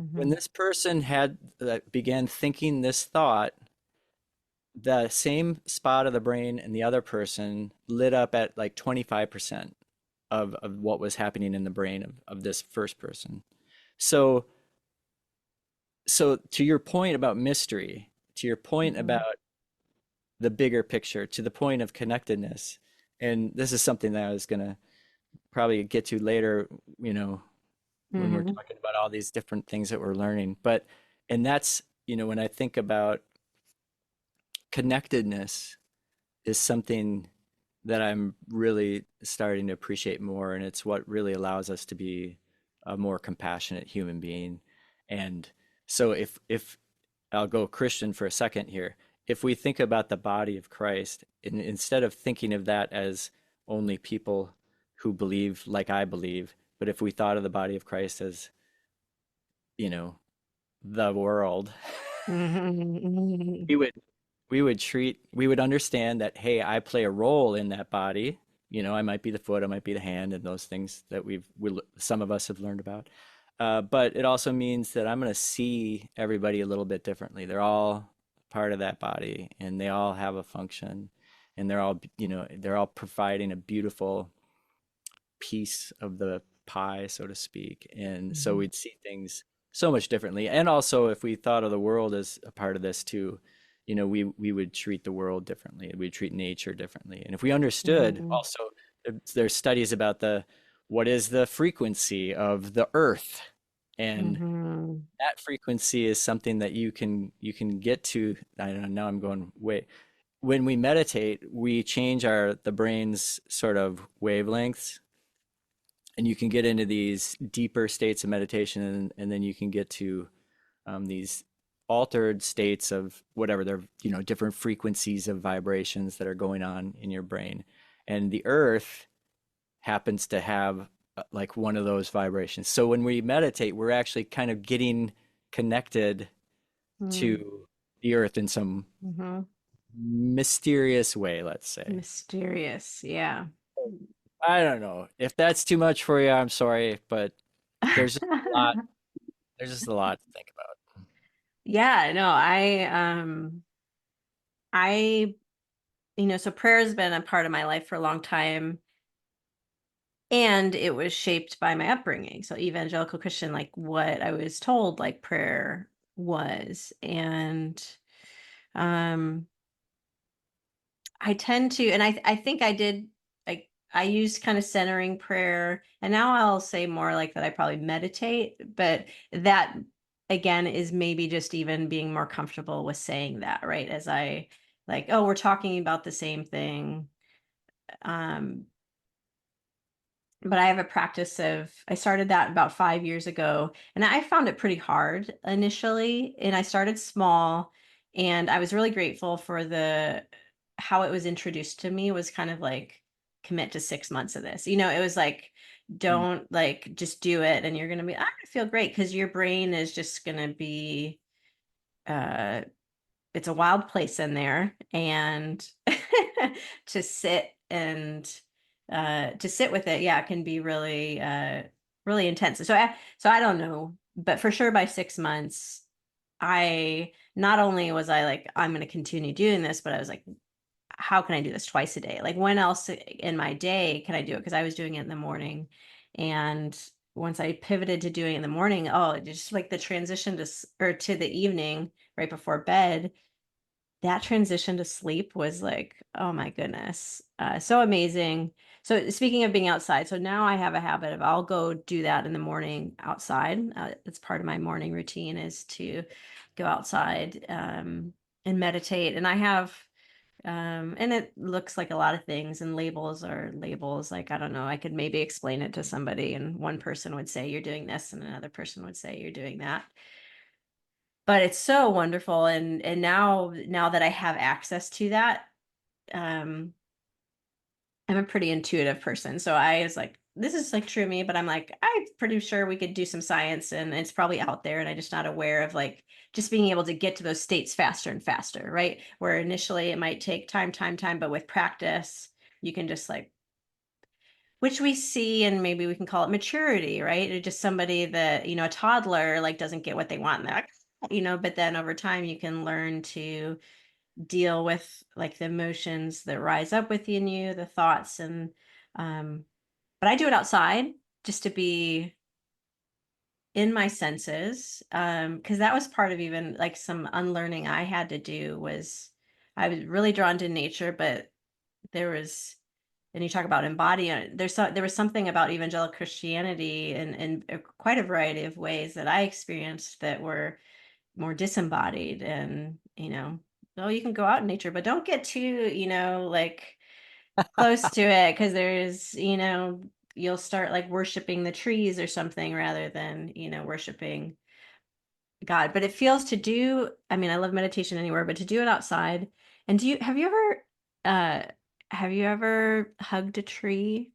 Mm-hmm. When this person began thinking this thought, the same spot of the brain in the other person lit up at like 25% of what was happening in the brain of this first person. So so to your point about mystery, to your point Hmm. about the bigger picture, to the point of connectedness, and this is something that I was gonna probably get to later, when we're Hmm. talking about all these different things that we're learning. But and that's, when I think about connectedness is something that I'm really starting to appreciate more, and it's what really allows us to be a more compassionate human being. And so if I'll go Christian for a second here. If we think about the body of Christ, instead of thinking of that as only people who believe like I believe, but if we thought of the body of Christ as, you know, the world, Hmm. we would we would understand that, hey, I play a role in that body. I might be the foot, I might be the hand, and those things that some of us have learned about. But it also means that I'm going to see everybody a little bit differently. They're all part of that body, and they all have a function, and they're all providing a beautiful piece of the pie, so to speak. And so Hmm. we'd see things so much differently. And also, if we thought of the world as a part of this too, we would treat the world differently. We'd treat nature differently. And if we understood Hmm. also, there's studies about what is the frequency of the earth, and Hmm. that frequency is something that you can get to. I don't know, now I'm going way. When we meditate, we change the brain's sort of wavelengths, and you can get into these deeper states of meditation, and then you can get to these altered states of whatever they're, different frequencies of vibrations that are going on in your brain. And the earth happens to have like one of those vibrations. So when we meditate, we're actually kind of getting connected to the earth in some Hmm. mysterious way, let's say. Mysterious. Yeah. I don't know. If that's too much for you, I'm sorry, but there's just a lot there's just a lot to think about. Yeah, no, I, so prayer has been a part of my life for a long time, and it was shaped by my upbringing. So evangelical Christian, like what I was told, like prayer was. And um I tend to, and I think I did, like I used kind of centering prayer, and now I'll say more like that I probably meditate, but that again is maybe just even being more comfortable with saying that, right? As I like, oh, we're talking about the same thing. Um, but I have a practice of, I started that about 5 years ago, and I found it pretty hard initially. And I started small, And I was really grateful for the how it was introduced to me was kind of like commit to 6 months of this. It was like Mm. don't like just do it and you're gonna be, I feel great because your brain is just gonna be uh it's a wild place in there and to sit and to sit with it, yeah, it can be really really intense. So I don't know, but for sure by 6 months, I not only was I like, I'm going to continue doing this, but I was like, how can I do this twice a day? Like, when else in my day can I do it? Because I was doing it in the morning. And once I pivoted to doing it in the morning, oh, just like the transition or to the evening right before bed, that transition to sleep was like, oh my goodness, so amazing. So speaking of being outside, so now I have a habit of I'll go do that in the morning outside. It's part of my morning routine is to go outside and meditate. And I have, and it looks like a lot of things, and labels are labels. Like, I don't know, I could maybe explain it to somebody, and one person would say you're doing this, and another person would say you're doing that, but it's so wonderful. And now that I have access to that, um I'm a pretty intuitive person, so I was like, this is like true of me, but I'm like, I'm pretty sure we could do some science and it's probably out there and I'm just not aware of, like, just being able to get to those states faster and faster, right? Where initially it might take time, but with practice you can just like, which we see, and maybe we can call it maturity, right? Or just somebody that, a toddler like doesn't get what they want, and they're like, but then over time you can learn to deal with like the emotions that rise up within you, the thoughts, and um but I do it outside just to be in my senses, because that was part of even like some unlearning I had to do. Was I was really drawn to nature, but there was, and you talk about embodying, there was something about evangelical Christianity in quite a variety of ways that I experienced that were more disembodied. And oh, you can go out in nature, but don't get too, like close to it, because there's, you'll start like worshiping the trees or something rather than, worshiping God. But it feels to do, I mean, I love meditation anywhere, but to do it outside. And uh have you ever hugged a tree?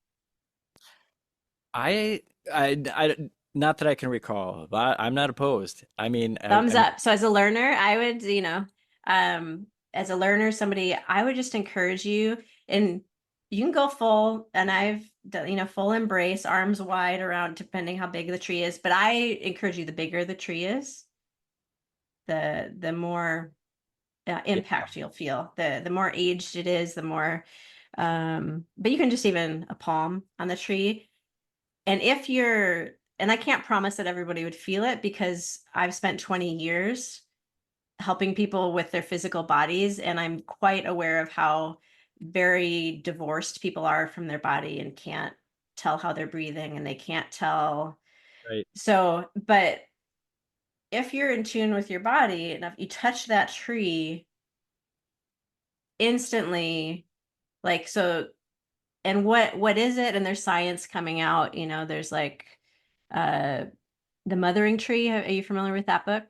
I, not that I can recall, but I'm not opposed. I mean, Thumbs I mean, up. So as a learner, I would, as a learner, somebody, I would just encourage you, and you can go full, and I've done, full embrace, arms wide around, depending how big the tree is. But I encourage you, the bigger the tree is, the more yeah, impact you'll feel. The more aged it is, the more, but you can just even a palm on the tree. And if you're, and I can't promise that everybody would feel it because I've spent 20 years helping people with their physical bodies, and I'm quite aware of how very divorced people are from their body and can't tell how they're breathing, and they can't tell. right. So, but if you're in tune with your body and if you touch that tree instantly, like, so, and what is it? And there's science coming out, there's like uh the mothering tree. Are you familiar with that book?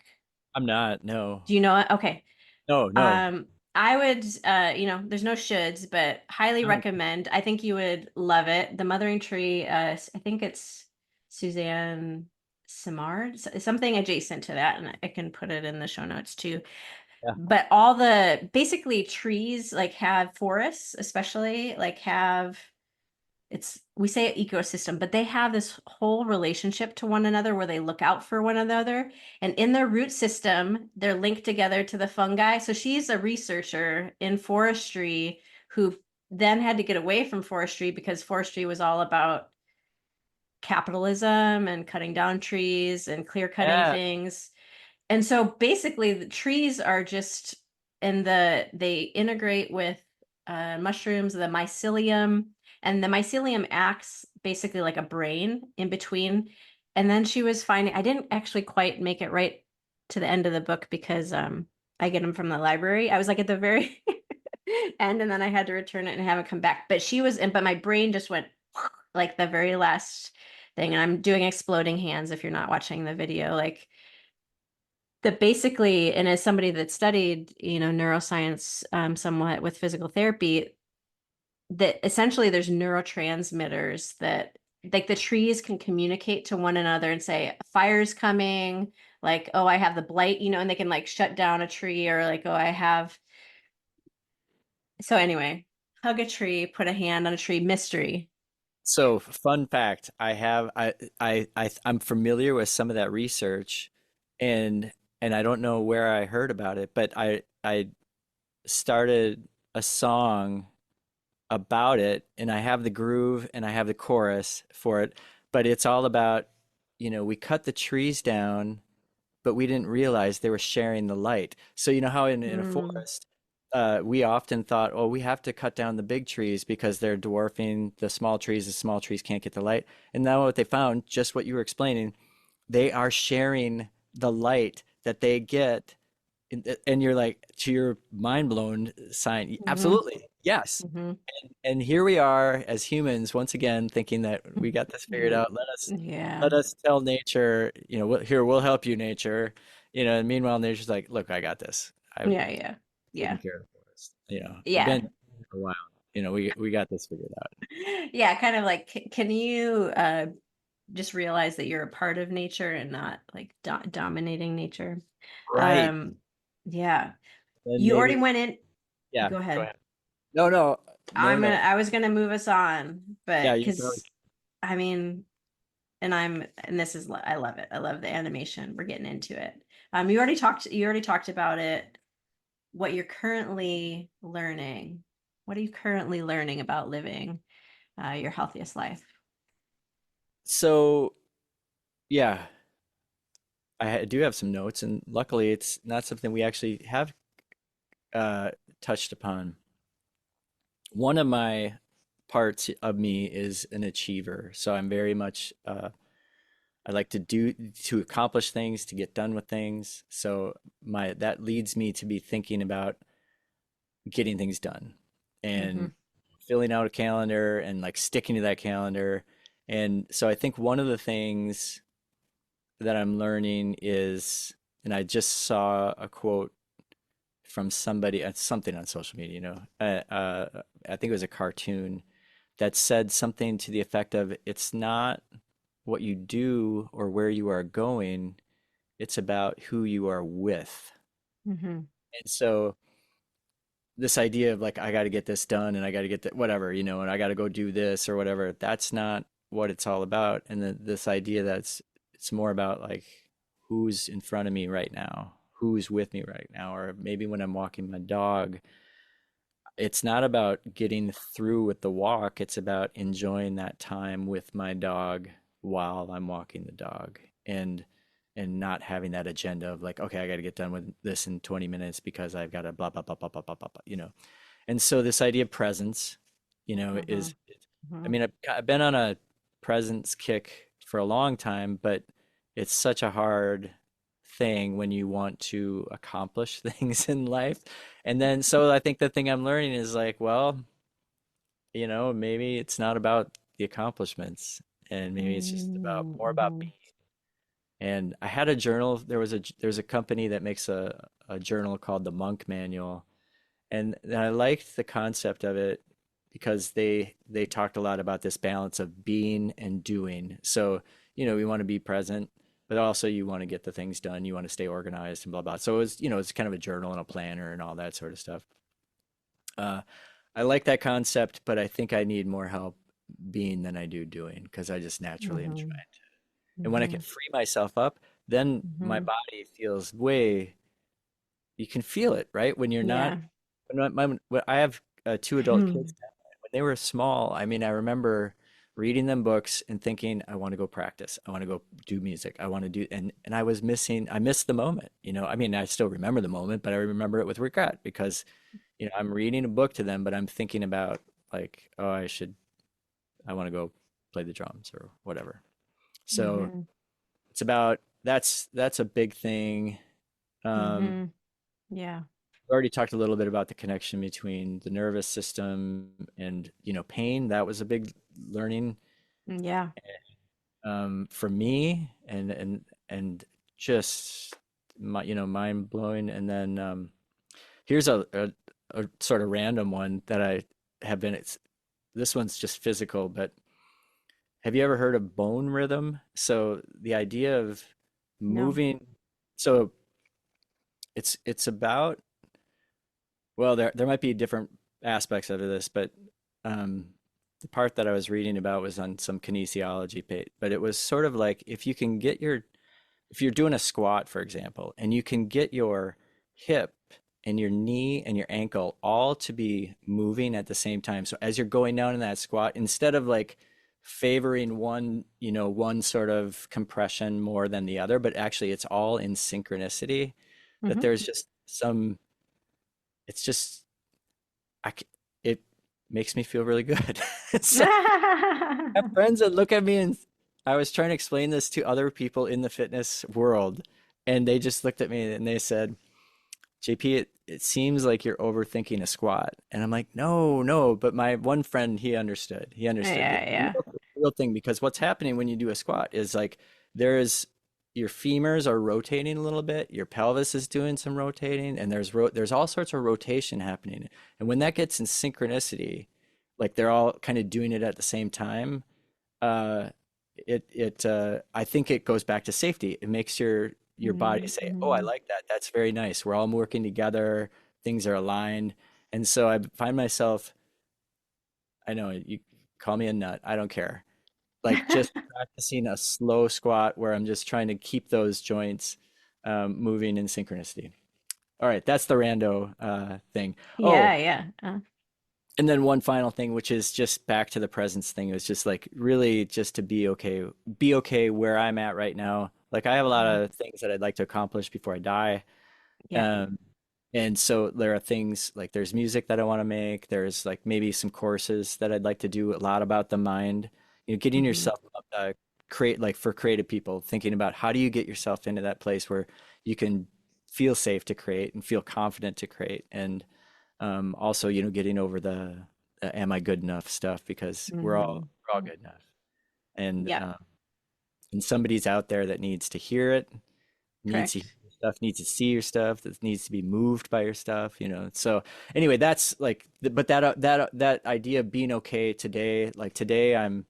I'm not. No, Do you know it? Okay. no, no. I would, there's no shoulds, but highly Oh, recommend. I think you would love it. The Mothering Tree, I think it's Suzanne Simard, something adjacent to that, and I can put it in the show notes too. yeah, But all the basically trees like have forests, especially like have, it's, we say ecosystem, but they have this whole relationship to one another where they look out for one another, and in their root system they're linked together to the fungi. So she's a researcher in forestry who then had to get away from forestry because forestry was all about capitalism and cutting down trees and clear cutting yeah. things. And so basically the trees are just, and they integrate with mushrooms, the mycelium, and the mycelium acts basically like a brain in between. And then she was finding, I didn't actually quite make it right to the end of the book because I get them from the library. I was like at the very end, and then I had to return it and have it come back. But she was, and but my brain just went like the very last thing, and I'm doing exploding hands if you're not watching the video, like that basically, and as somebody that studied, neuroscience somewhat with physical therapy, that essentially there's neurotransmitters that like the trees can communicate to one another and say fire's coming, like, oh, I have the blight, and they can like shut down a tree, or like, oh, I have. So anyway, hug a tree, put a hand on a tree, mystery. So, fun fact, I'm familiar with some of that research, and I don't know where I heard about it, but I started a song about it, and I have the groove and I have the chorus for it, but it's all about, we cut the trees down, but we didn't realize they were sharing the light. So you know how in a Mm, forest, we often thought, oh, we have to cut down the big trees because they're dwarfing the small trees. The small trees can't get the light. And now what they found, just what you were explaining, they are sharing the light that they get. And you're like, to your mind blown sign, hmm absolutely, yes. hmm And here we are as humans once again thinking that we got this figured out. Yeah. Let us tell nature, here we'll help you, nature. And meanwhile, nature's like, look, I got this. I've Yeah, yeah. taken Yeah. care of the forest. I've Yeah. been for a while. We got this figured out. Yeah, kind of like can you just realize that you're a part of nature and not like dominating nature? Right. Um yeah. Then You already maybe, went in. yeah. Go Go ahead. ahead. No, no, no, no. I was gonna move us on, Yeah, but you probably. because I mean, and this is, I love it. I love the animation. We're getting into it. You already talked about it. What you're currently learning. What are you currently learning about living your healthiest life? So, yeah, do have some notes, and luckily, it's not something we actually have uh, touched upon. One of my parts of me is an achiever, so I'm very much I like to accomplish things, to get done with things. So my that leads me to be thinking about getting things done Mm-hmm. and filling out a calendar and like sticking to that calendar. And so I think one of the things that I'm learning is, and I just saw a quote from somebody at something on social media, I think it was a cartoon that said something to the effect of, it's not what you do or where you are going, it's about who you are with. Mm-hmm. And so this idea of like, I got to get this done and I got to get that, whatever, and I got to go do this or whatever, that's not what it's all about. And then this idea it's more about like, who's in front of me right now, who's with me right now, or maybe when I'm walking my dog, it's not about getting through with the walk. It's about enjoying that time with my dog while I'm walking the dog, and not having that agenda of like, okay, I got to get done with this in 20 minutes because I've got to blah blah blah blah blah blah blah, And so this idea of presence, Mm-hmm. I Mm-hmm. mean, I've been on a presence kick for a long time, but it's such a hard thing when you want to accomplish things in life. And then, so I think the thing I'm learning is like, well, maybe it's not about the accomplishments, and maybe it's just about more about Mm-hmm. being. And I had a journal. There's a company that makes a journal called the Monk Manual, and I liked the concept of it because they talked a lot about this balance of being and doing. So, we want to be present, but also you want to get the things done. You want to stay organized and blah blah. So it's kind of a journal and a planner and all that sort of stuff. Uh, I like that concept, but I think I need more help being than I do doing because I just naturally am Mm-hmm. trying to. And when I Mm-hmm. can free myself up, then my Mm-hmm. body feels way, you can feel it, right? When you're not, Yeah. when I have two adult kids now. When they were small, I mean, I remember reading them books and thinking, I want to go practice. I want to go do music. I want to do, and I missed the moment, I mean, I still remember the moment, but I remember it with regret because, I'm reading a book to them, but I'm thinking about like, oh, I want to go play the drums or whatever. So Mm-hmm. it's about, that's a big thing. Mm-hmm. Yeah. We already talked a little bit about the connection between the nervous system and, pain. That was a big learning Yeah. for me, and just mind blowing. And then here's a sort of random one that I have been. This one's just physical, but have you ever heard of bone rhythm? So the idea of No. moving, so it's about, well, there might be different aspects of this, but um, the part that I was reading about was on some kinesiology page, but it was sort of like if you're doing a squat, for example, and you can get your hip and your knee and your ankle all to be moving at the same time. So as you're going down in that squat, instead of like favoring one sort of compression more than the other, but actually it's all in synchronicity, that Hmm. there's just some, it's just, I, c- it makes me feel really good. So I have friends that look at me and I was trying to explain this to other people in the fitness world, and they just looked at me and they said, JP, it seems like you're overthinking a squat. And I'm like, no, no. But my one friend, he understood. He understood Yeah, yeah. the real thing, because what's happening when you do a squat is like there's your femurs are rotating a little bit, your pelvis is doing some rotating, and there's all sorts of rotation happening. And when that gets in synchronicity, like they're all kind of doing it at the same time, uh, I think it goes back to safety. It makes your body say, "Oh, I Mm-hmm. like that. That's very nice. We're all working together. Things are aligned." And so I find myself, I know you call me a nut. I don't care. Like just practicing a slow squat where I'm just trying to keep those joints moving in synchronicity. All right, that's the rando thing. Oh, Yeah, yeah. and then one final thing, which is just back to the presence thing, is just like really just to be okay where I'm at right now. Like I have a lot Mhm. of things that I'd like to accomplish before I die. Yeah. Um, and so there are things like there's music that I want to make. There's like maybe some courses that I'd like to do a lot about the mind. Getting Hmm. yourself create like for creative people, thinking about how do you get yourself into that place where you can feel safe to create and feel confident to create. And also, getting over the am I good enough stuff, because Hmm. we're all good enough. And Yep. and somebody's out there that needs to hear it, needs to hear Correct. your stuff, needs to see your stuff, that needs to be moved by your stuff. So anyway, that's like, but that idea of being okay today, like today I'm,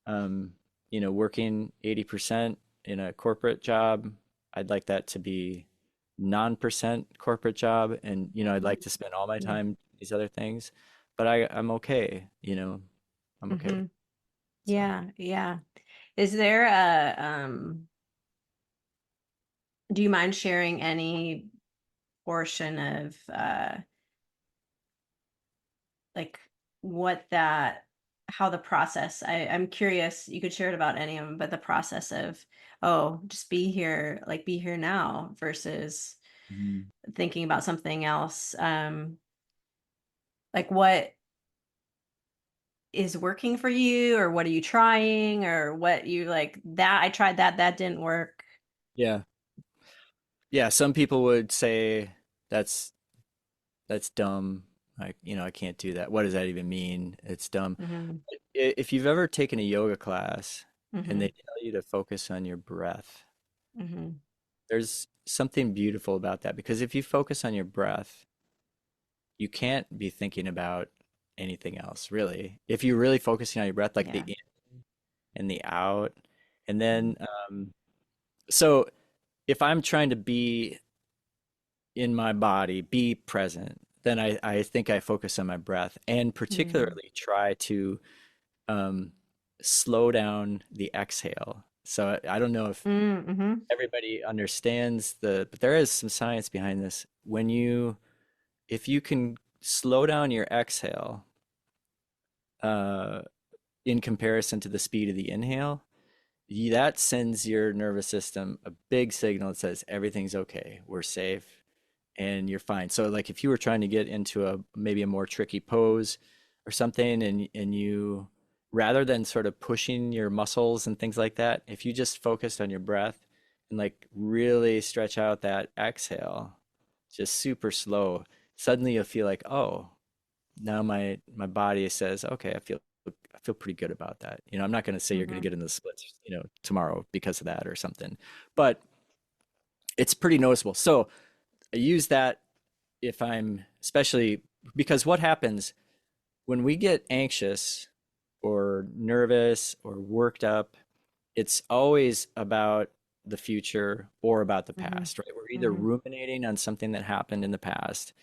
um, working 80% in a corporate job. I'd like that to be non-percent corporate job, and I'd like to spend all my Yeah. time doing these other things, but I'm okay. I'm okay with Hmm. it. So. Yeah, yeah. Is there a do you mind sharing any portion of like what that how the process I'm curious, you could share it about any of them, but the process of, oh, just be here, like be here now versus Mhm. thinking about something else. Like what is working for you, or what are you trying, or what you like that I tried that didn't work. Yeah. Yeah, some people would say that's that's dumb. Like, I can't do that. What does that even mean? It's dumb. Mm-hmm. If you've ever taken a yoga class and they Mm-hmm. tell you to focus on your breath, Mm-hmm. there's something beautiful about that, because if you focus on your breath, you can't be thinking about anything else, really. If you're really focusing on your breath, like the Yeah. in and the out, and then so if I'm trying to be in my body, be present, then I think I focus on my breath, and Mm-hmm. particularly try to um, slow down the exhale. So I don't know if Mm-hmm. everybody understands but there is some science behind this. If you can slow down your exhale uh, in comparison to the speed of the inhale, that sends your nervous system a big signal that says everything's okay, we're safe, and you're fine. So like if you were trying to get into a maybe a more tricky pose or something, and you, rather than sort of pushing your muscles and things like that, if you just focused on your breath and like really stretch out that exhale, just super slow, suddenly you'll feel like, oh, now my body says, okay, I feel pretty good about that. I'm not going to say you're going to Mm-hmm. get in the splits, tomorrow because of that or something, but It's pretty noticeable. So I use that if I'm, especially because what happens when we get anxious or nervous or worked up, it's always about the future or about the Mm-hmm. past, right? We're either Mm-hmm. ruminating on something that happened in the past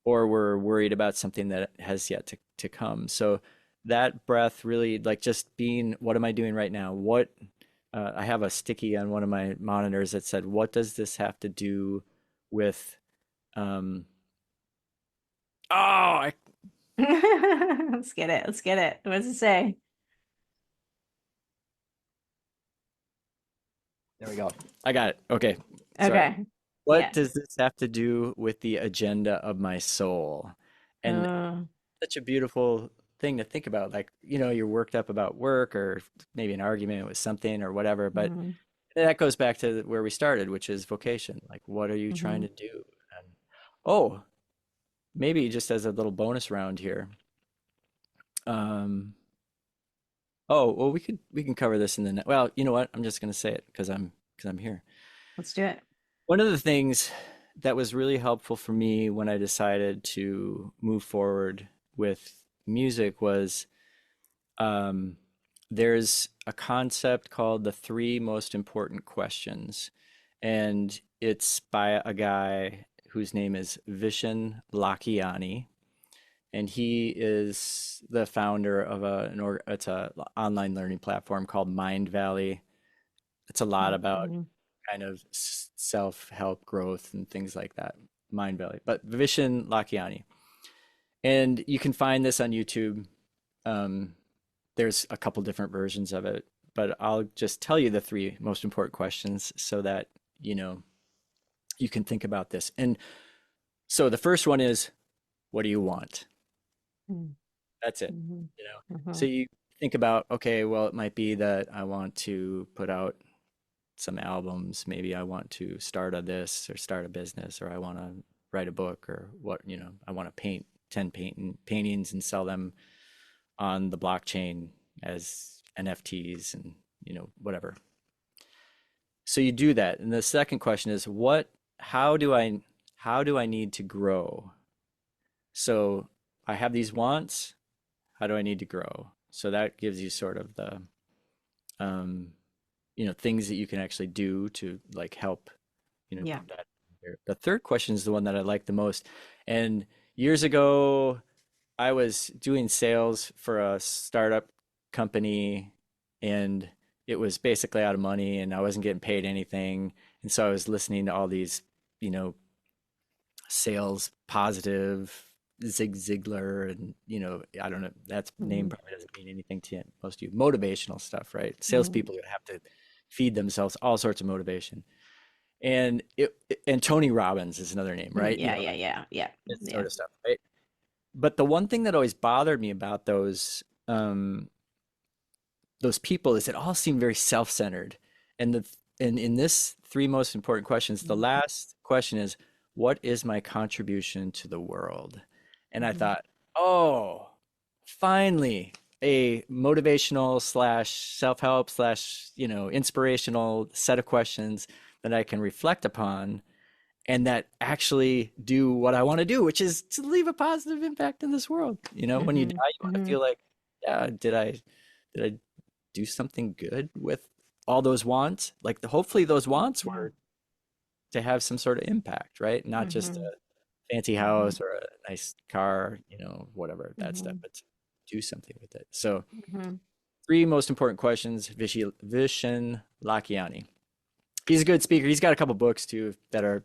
or we're worried about something that has yet to come. So that breath really, like, just being, what am I doing right now? What I have a sticky on one of my monitors that said, what does this have to do with um oh, Let's get it. Let's get it. What does it say? there we go. I got it. Okay. Sorry. Okay. What Yeah. does this have to do with the agenda of my soul? And Uh, such a beautiful thing to think about. Like, you're worked up about work or maybe an argument with something or whatever, but mm-hmm. that goes back to where we started, which is vocation. Like, what are you trying Mm-hmm. to do? And oh, maybe just as a little bonus round here. Um, oh, well, we can cover this in the well, you know what? I'm just going to say it because I'm here. Let's do it. One of the things that was really helpful for me when I decided to move forward with music was um, there's a concept called the three most important questions, and it's by a guy whose name is Vishen Lakhiani, and he is the founder of it's a online learning platform called Mind Valley. It's a lot about Mm-hmm. kind of self-help growth and things like that. Mind Valley, but Vishen Lakhiani, and you can find this on YouTube. Um, there's a couple different versions of it, but I'll just tell you the three most important questions so that you know you can think about this. And so the first one is, what do you want? That's it. Mm-hmm. So Mm-hmm. you think about, okay, well, it might be that I want to put out some albums. Maybe I want to start a this or start a business, or I want to write a book, or what, I want to paint 10 paintings and sell them on the blockchain as NFTs and, whatever. So you do that. And the second question is how do I need to grow? So I have these wants. How do I need to grow? So that gives you sort of the um, things that you can actually do to like help, Yeah. put that there. The third question is the one that I like the most. And years ago, I was doing sales for a startup company, and it was basically out of money and I wasn't getting paid anything. And so I was listening to all these, you know, sales positive Zig Ziglar and I don't know, that name Mm-hmm. probably doesn't mean anything to most of you. Motivational stuff, right? Mm-hmm. Salespeople have to feed themselves all sorts of motivation. And Tony Robbins is another name, right? Yeah. Yeah. Yeah. Yeah. This Yeah. sort of stuff, right? But the one thing that always bothered me about those people is it all seemed very self-centered. And in this three most important questions, the last question is, what is my contribution to the world? And I Mm-hmm. thought, oh, finally, a motivational slash self-help slash, inspirational set of questions that I can reflect upon and that actually do what I want to do, which is to leave a positive impact in this world. When you die, Mm-hmm. you want to Mm-hmm. feel like, yeah, did I do something good with all those wants? Like hopefully those wants Yeah. were to have some sort of impact, right? Not just Mm-hmm. a fancy Mm-hmm. house or a nice car, whatever that stuff, Mm-hmm. but to do something with it. So Mm-hmm. three most important questions, Vishen Lakiani. He's a good speaker. He's got a couple books too that are,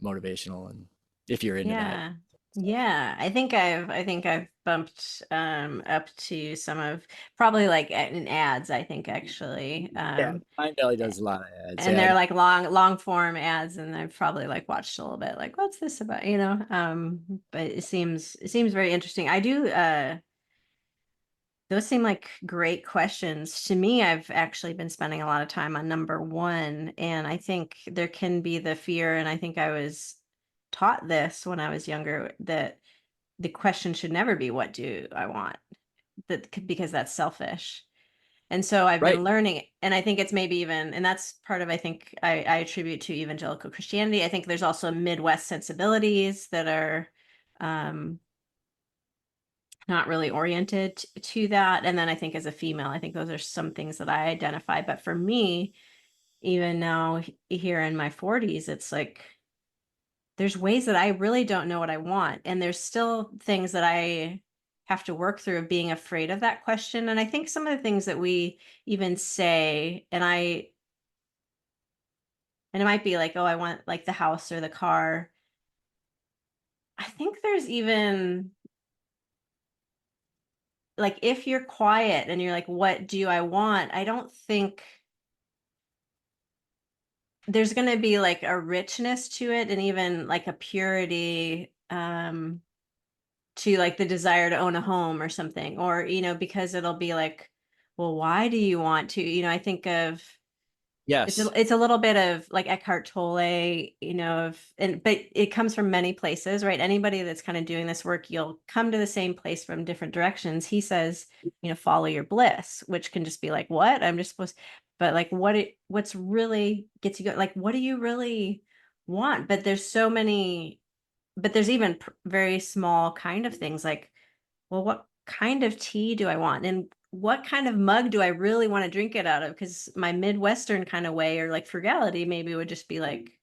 motivational and if you're into that Yeah. stuff. Yeah. I think I've bumped up to some of probably like in ads, I think actually. Yeah, Mind Valley does a lot of ads. And Yeah, they're like long form ads, and I've probably like watched a little bit like what's this about, but it seems very interesting. I do those seem like great questions. To me, I've actually been spending a lot of time on number one, and I think there can be the fear, and I think I was taught this when I was younger that the question should never be what do I want? That because that's selfish. And so I've Right. been learning, and I think it's maybe even, and that's part of, I think I attribute to evangelical Christianity. I think there's also Midwest sensibilities that are um, not really oriented to that. And then I think as a female, I think those are some things that I identify. But for me, even now here in my 40s, it's like there's ways that I really don't know what I want. And there's still things that I have to work through of being afraid of that question. And I think some of the things that we even say, and it might be like, oh, I want like the house or the car. I think there's even like if you're quiet and you're like, what do I want? I don't think there's going to be like a richness to it and even like a purity to like the desire to own a home or something, or because it'll be like, well, why do you want to, I think of Yes. it's a little bit of like Eckhart Tolle, but it comes from many places, right? Anybody that's kind of doing this work, you'll come to the same place from different directions. He says, follow your bliss, which can just be like, what? I'm just supposed, but like what's really gets you go, like, what do you really want? But there's so many, but there's even very small kind of things like, well, what kind of tea do I want? And what kind of mug do I really want to drink it out of? Because my Midwestern kind of way or like frugality maybe would just be like,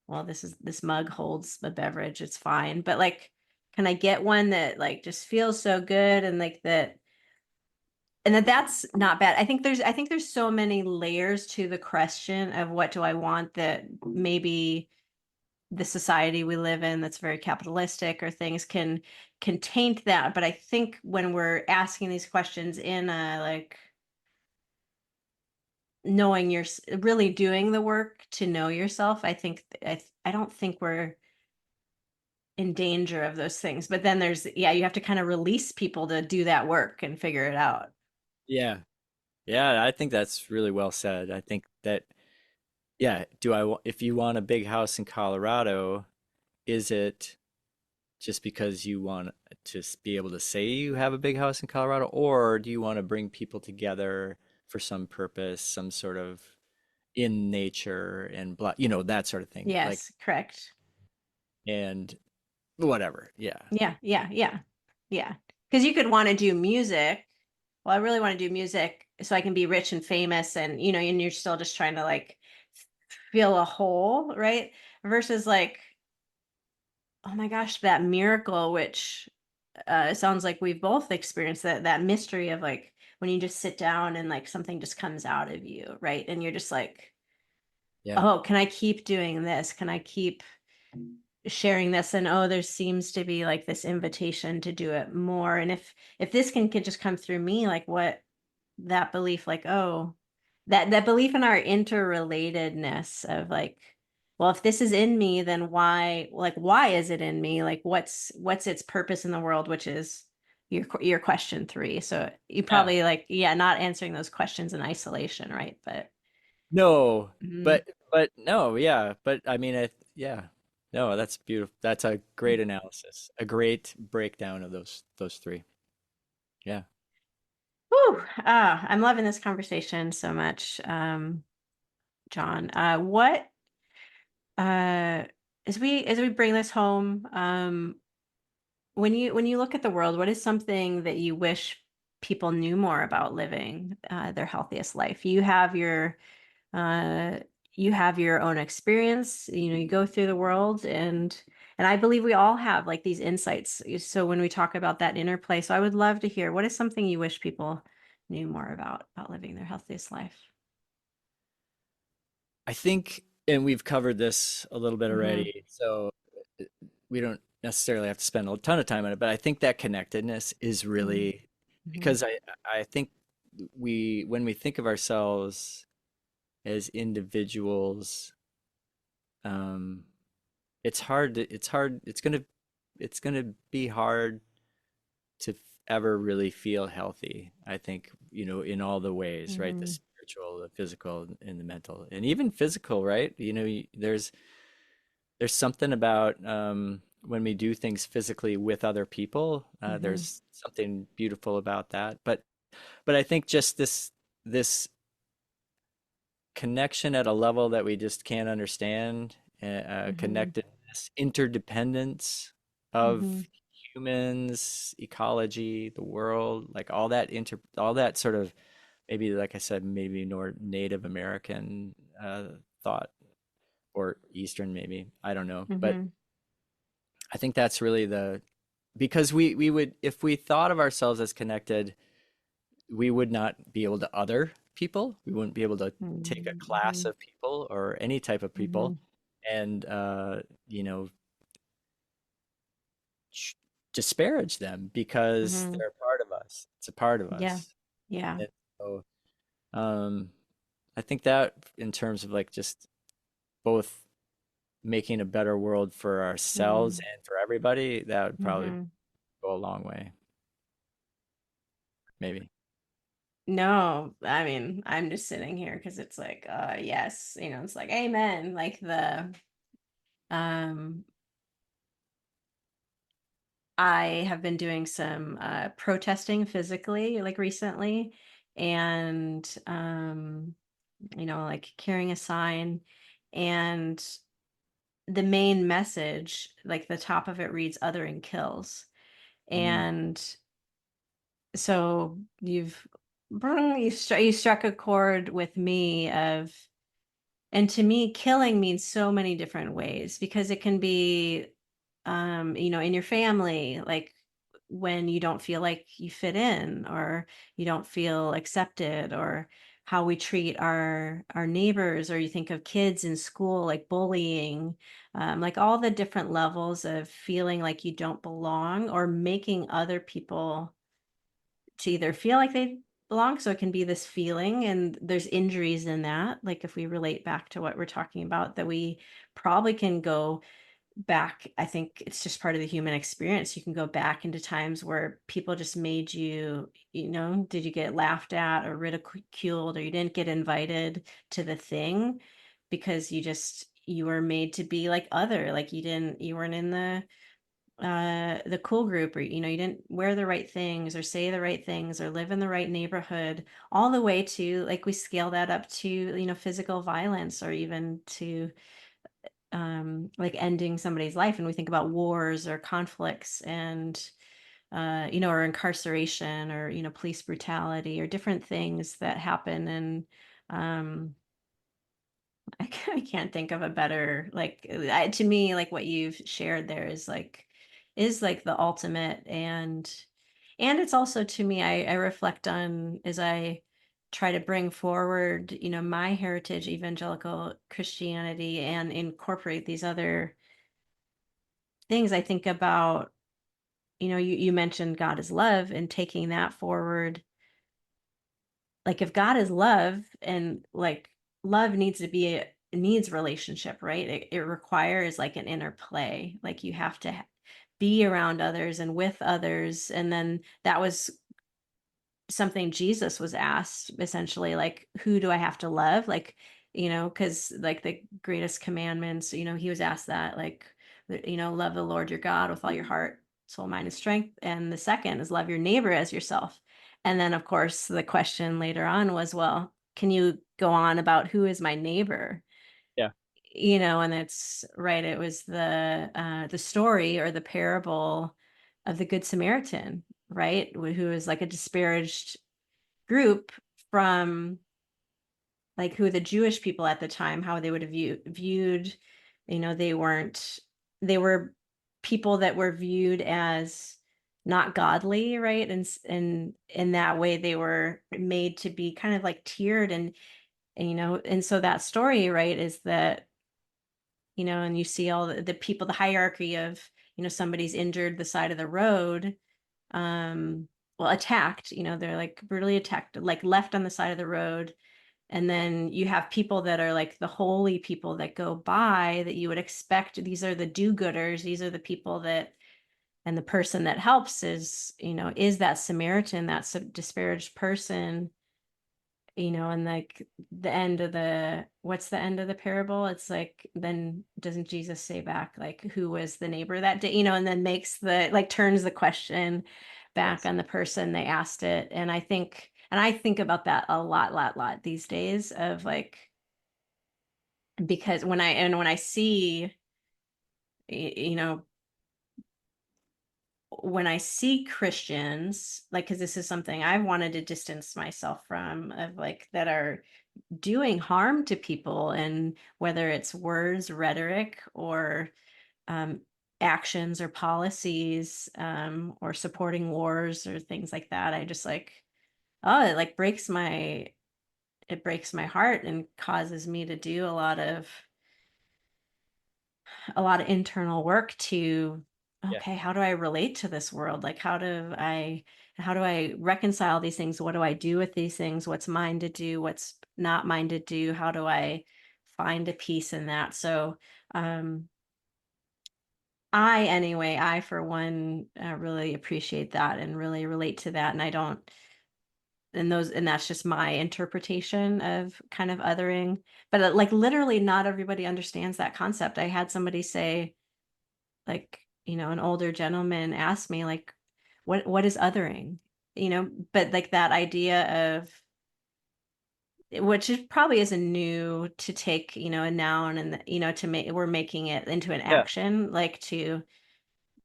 well, this mug holds a beverage, it's fine. But like, can I get one that like just feels so good and like that and that's not bad. I think there's so many layers to the question of what do I want that maybe the society we live in that's very capitalistic or things can taint that. But I think when we're asking these questions in a like knowing you're really doing the work to know yourself, I don't think we're in danger of those things. But then there's you have to kind of release people to do that work and figure it out. Yeah. Yeah, I think that's really well said. I think that, yeah, if you want a big house in Colorado, is it just because you want to be able to say you have a big house in Colorado, or do you want to bring people together for some purpose, some sort of in nature and blah, that sort of thing. Like, Yes, correct. and whatever. Yeah. Yeah. Because you could want to do music. Well, I really want to do music so I can be rich and famous, and and you're still just trying to like feel a hole, right? Versus like, oh my gosh, that miracle, which sounds like we've both experienced that mystery of like when you just sit down and like something just comes out of you, right? And you're just like, Yeah. oh, can I keep doing this? Can I keep sharing this? And oh, there seems to be like this invitation to do it more. And if this can just come through me, like what that belief, like, oh, that belief in our interrelatedness of like, well, if this is in me, then why is it in me? Like what's its purpose in the world, which is your question three. So you Yeah. probably like, yeah, not answering those questions in isolation, right? But No, mhm. but no, yeah. But I mean, yeah. No, that's beautiful. That's a great analysis. A great breakdown of those three. Yeah. Whew, I'm loving this conversation so much, John. What uh, as we bring this home, when you look at the world, what is something that you wish people knew more about living their healthiest life? Uh, you have your own experience. You go through the world, and I believe we all have like these insights. So when we talk about that interplay, so I would love to hear what is something you wish people knew more about living their healthiest life. I think, and we've covered this a little bit Hmm. already, so uh, we don't necessarily have to spend a ton of time on it, but I think that connectedness is really Hmm. because I think when we think of ourselves as individuals, um, it's gonna be hard to ever really feel healthy. I think, in all the ways, right? The Hmm. spiritual, the physical, and the mental, and even physical, right? There's something about when we do things physically with other people. Hmm. There's something beautiful about that. But I think just this. this connection at a level that we just can't understand, Hmm. connectedness, interdependence of Hmm. humans, ecology, the world, like all that sort of, maybe like I said, maybe more Native American thought, or Eastern, maybe, I don't know, but Hmm. I think that's really the, because we would, if we thought of ourselves as connected, we would not be able to other people. We wouldn't be able to take a class Hmm. of people or any type of Hmm. people and you know, disparage them because Hmm. they're a part of us. It's a part of Yeah. us. Yeah. And so um, I think that in terms of like just both making a better world for ourselves Hmm. and for everybody, that would probably Hmm. go a long way, maybe. No, I mean, I'm just sitting here because it's like, yes, it's like, amen. Like um, I have been doing some protesting physically, like recently, and like carrying a sign, and the main message, like the top of it reads "Othering kills," Mm, and so you struck a chord with me of. And to me, killing means so many different ways because it can be, in your family, like when you don't feel like you fit in or you don't feel accepted, or how we treat our neighbors, or you think of kids in school, like bullying, like all the different levels of feeling like you don't belong or making other people to either feel like they belong. So it can be this feeling, and there's injuries in that. Like if we relate back to what we're talking about, that we probably can go back. I think it's just part of the human experience. You can go back into times where people just made you, did you get laughed at or ridiculed, or you didn't get invited to the thing because you were made to be like other, like you weren't in the cool group, or you didn't wear the right things or say the right things or live in the right neighborhood, all the way to, like, we scale that up to physical violence, or even to like ending somebody's life, and we think about wars or conflicts, and or incarceration, or police brutality, or different things that happen. And um I can't think of a better, like, to me, like what you've shared there is like the ultimate. And it's also, to me, I reflect on, as I try to bring forward, my heritage, evangelical Christianity, and incorporate these other things. I think about, you mentioned God is love, and taking that forward. Like if God is love, and like love needs to be needs relationship, right? It requires like an interplay. Like you have to be around others and with others. And then that was something Jesus was asked, essentially, like, who do I have to love? Like, because like the greatest commandments, he was asked that, like, love the Lord your God with all your heart, soul, mind, and strength. And the second is love your neighbor as yourself. And then, of course, the question later on was, well, can you go on about who is my neighbor? yeah. And it's right. It was the story, or the parable of the Good Samaritan, right? Who is like a disparaged group from, like, who the Jewish people at the time, how they would have viewed, they weren't, they were people that were viewed as not godly, right? And in that way, they were made to be kind of like tiered, and so that story, right, is that, and you see all the people, the hierarchy of, somebody's injured the side of the road, um, well, attacked, they're like brutally attacked, like left on the side of the road. And then you have people that are like the holy people that go by, that you would expect. These are the do-gooders. These are the people that, and the person that helps is that Samaritan, that disparaged person, and like what's the end of the parable? It's like, then doesn't Jesus say back, like, who was the neighbor that day, and then makes the, like, turns the question back Yes. on the person they asked it. And I think And I think about that a lot these days of like, because when I see, you know, when I see Christians, like, because this is something I've wanted to distance myself from, of like that are doing harm to people, and whether it's words, rhetoric, or um, actions or policies, or supporting wars or things like that. I just like, oh, it like it breaks my heart and causes me to do a lot of internal work to, Yeah. okay, how do I relate to this world? Like, how do I reconcile these things? What do I do with these things? What's mine to do? What's not mine to do? How do I find a peace in that? So, um, I for one, really appreciate that and really relate to that. And I don't, and that's just my interpretation of kind of othering. But like literally, not everybody understands that concept. I had somebody say, like, an older gentleman asked me, like, what is othering? But like that idea of, which is probably isn't new, to take, a noun, and to make, we're making it into an Yeah. action, like to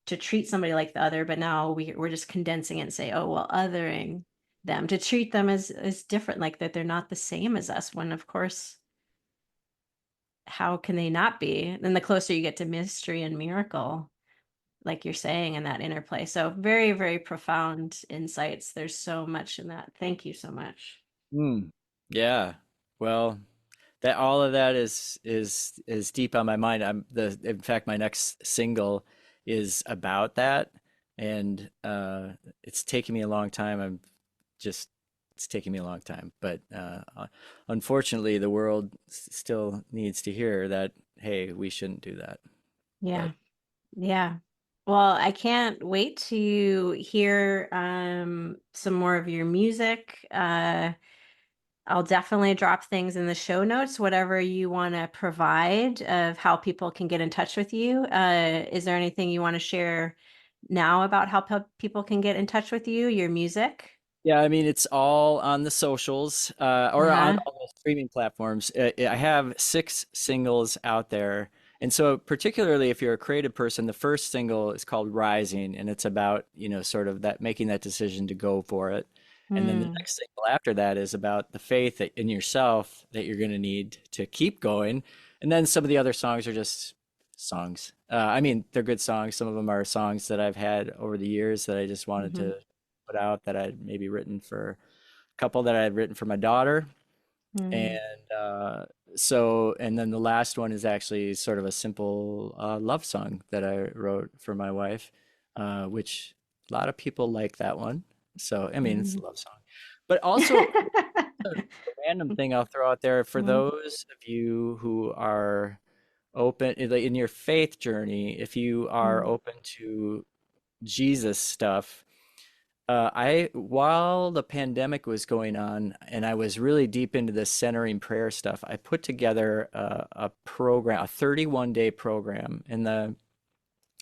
treat somebody like the other, but now we're just condensing it and say, oh, well, othering them, to treat them as different, like that they're not the same as us, when of course, how can they not be? And the closer you get to mystery and miracle, like you're saying, in that interplay. So very, very profound insights. There's so much in that. Thank you so much. Mm. Yeah. Well, that all of that is deep on my mind. In fact, my next single is about that, and it's taking me a long time. Just it's taking me a long time, but unfortunately, the world still needs to hear that. Hey, we shouldn't do that. Yeah. But Yeah. Well, I can't wait to hear some more of your music. I'll definitely drop things in the show notes, whatever you want to provide of how people can get in touch with you. Is there anything you want to share now about how people can get in touch with you, your music? yeah, I mean, it's all on the socials or on Uh-huh. all the streaming platforms. I have 6 singles out there. And so, particularly if you're a creative person, the first single is called Rising, and it's about, sort of that making that decision to go for it. And then the Hmm. next single after that is about the faith in yourself that you're going to need to keep going. And then some of the other songs are just songs. I mean, they're good songs. Some of them are songs that I've had over the years that I just wanted Hmm. to put out that I'd maybe written for a couple that I had written for my daughter. Hmm. And and then the last one is actually sort of a simple love song that I wrote for my wife, which a lot of people like that one. So, I mean, it's Hmm. a love song. But also, a random thing I'll throw out there for Hmm. those of you who are open in your faith journey, if you are Hmm. open to Jesus stuff, while the pandemic was going on and I was really deep into this centering prayer stuff, I put together a program, a 31-day program. And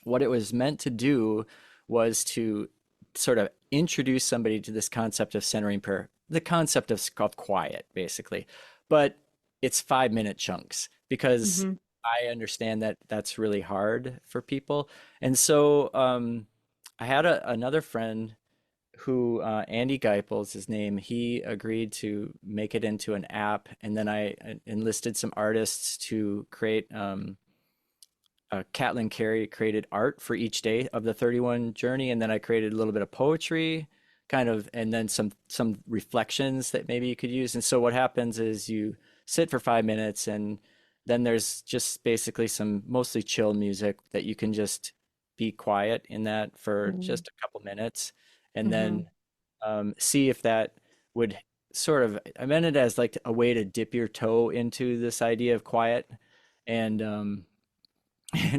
what it was meant to do was to sort of introduce somebody to this concept of centering prayer, the concept of quiet, basically. But it's 5-minute chunks because Hmm. I understand that that's really hard for people. And so I had another friend who Andy Geipel's his name. He agreed to make it into an app, and then I enlisted some artists to create. Catlin Carey created art for each day of the 31 journey, and then I created a little bit of poetry, kind of, and then some reflections that maybe you could use. And so what happens is you sit for 5 minutes, and then there's just basically some mostly chill music that you can just be quiet in that for Hmm. just a couple minutes, and then Hmm. see if that would sort of, I meant it as like a way to dip your toe into this idea of quiet. And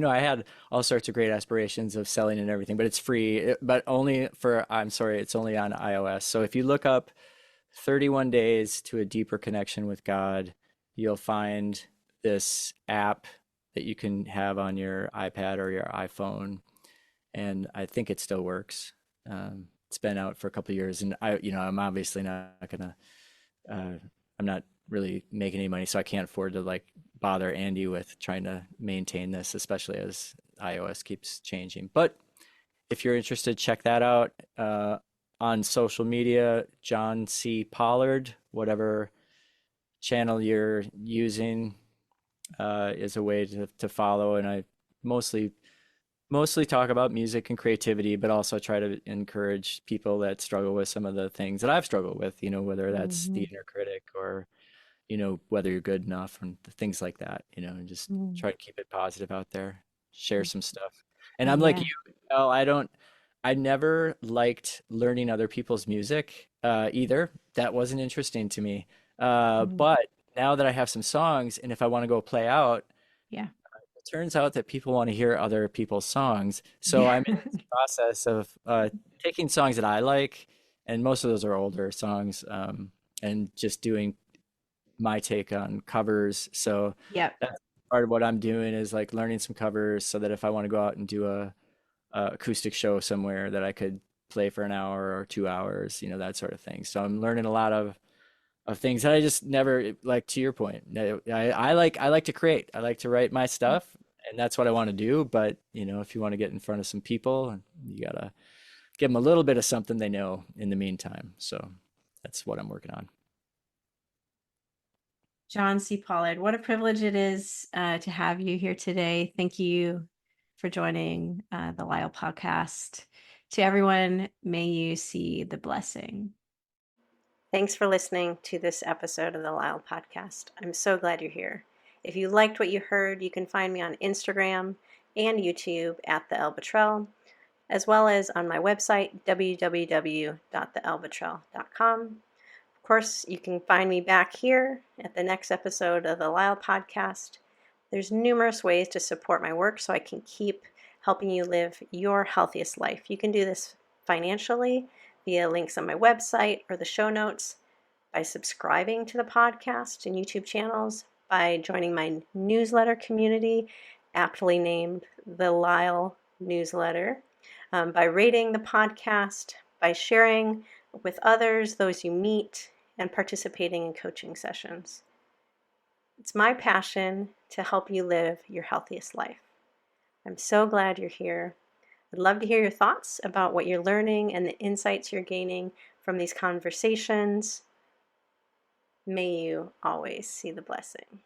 I had all sorts of great aspirations of selling and everything, but it's free, but only for, I'm sorry, it's only on iOS. So if you look up 31 Days to a Deeper Connection with God, you'll find this app that you can have on your iPad or your iPhone. And I think it still works. it's been out for a couple of years, and I'm obviously not gonna, uh, I'm not really making any money, so I can't afford to like bother Andy with trying to maintain this, especially as iOS keeps changing. But if you're interested, check that out on social media. John C. Pollard, whatever channel you're using, is a way to follow. And I mostly mostly talk about music and creativity, but also try to encourage people that struggle with some of the things that I've struggled with. Whether that's the Hmm. inner critic or whether you're good enough and things like that. And just Mm. try to keep it positive out there, share some stuff. And I'm like Yeah. you, I never liked learning other people's music either. That wasn't interesting to me. Mm. But now that I have some songs, and if I want to go play out, Yeah. it turns out that people want to hear other people's songs. So Yeah. I'm in this process of taking songs that I like, and most of those are older songs, and just doing my take on covers. So Yep. that's part of what I'm doing is like learning some covers so that if I want to go out and do a acoustic show somewhere that I could play for an hour or 2 hours, that sort of thing. So I'm learning a lot of things that I just never like to your point. I like to create. I like to write my stuff and that's what I want to do. But if you want to get in front of some people, you gotta give them a little bit of something they know in the meantime. So that's what I'm working on. John C. Pollard, what a privilege it is to have you here today. Thank you for joining the Lyle podcast. To everyone, may you see the blessing. Thanks for listening to this episode of the Lyle podcast. I'm so glad you're here. If you liked what you heard, you can find me on Instagram and YouTube at the Elle Bottrell, as well as on my website, www.theellebottrell.com. Of course, you can find me back here at the next episode of the Lyle podcast. There's numerous ways to support my work so I can keep helping you live your healthiest life. You can do this financially via links on my website or the show notes, by subscribing to the podcast and YouTube channels, by joining my newsletter community, aptly named the Lyle Newsletter, by rating the podcast, by sharing with others, those you meet, and participating in coaching sessions. It's my passion to help you live your healthiest life. I'm so glad you're here. I'd love to hear your thoughts about what you're learning and the insights you're gaining from these conversations. May you always see the blessing.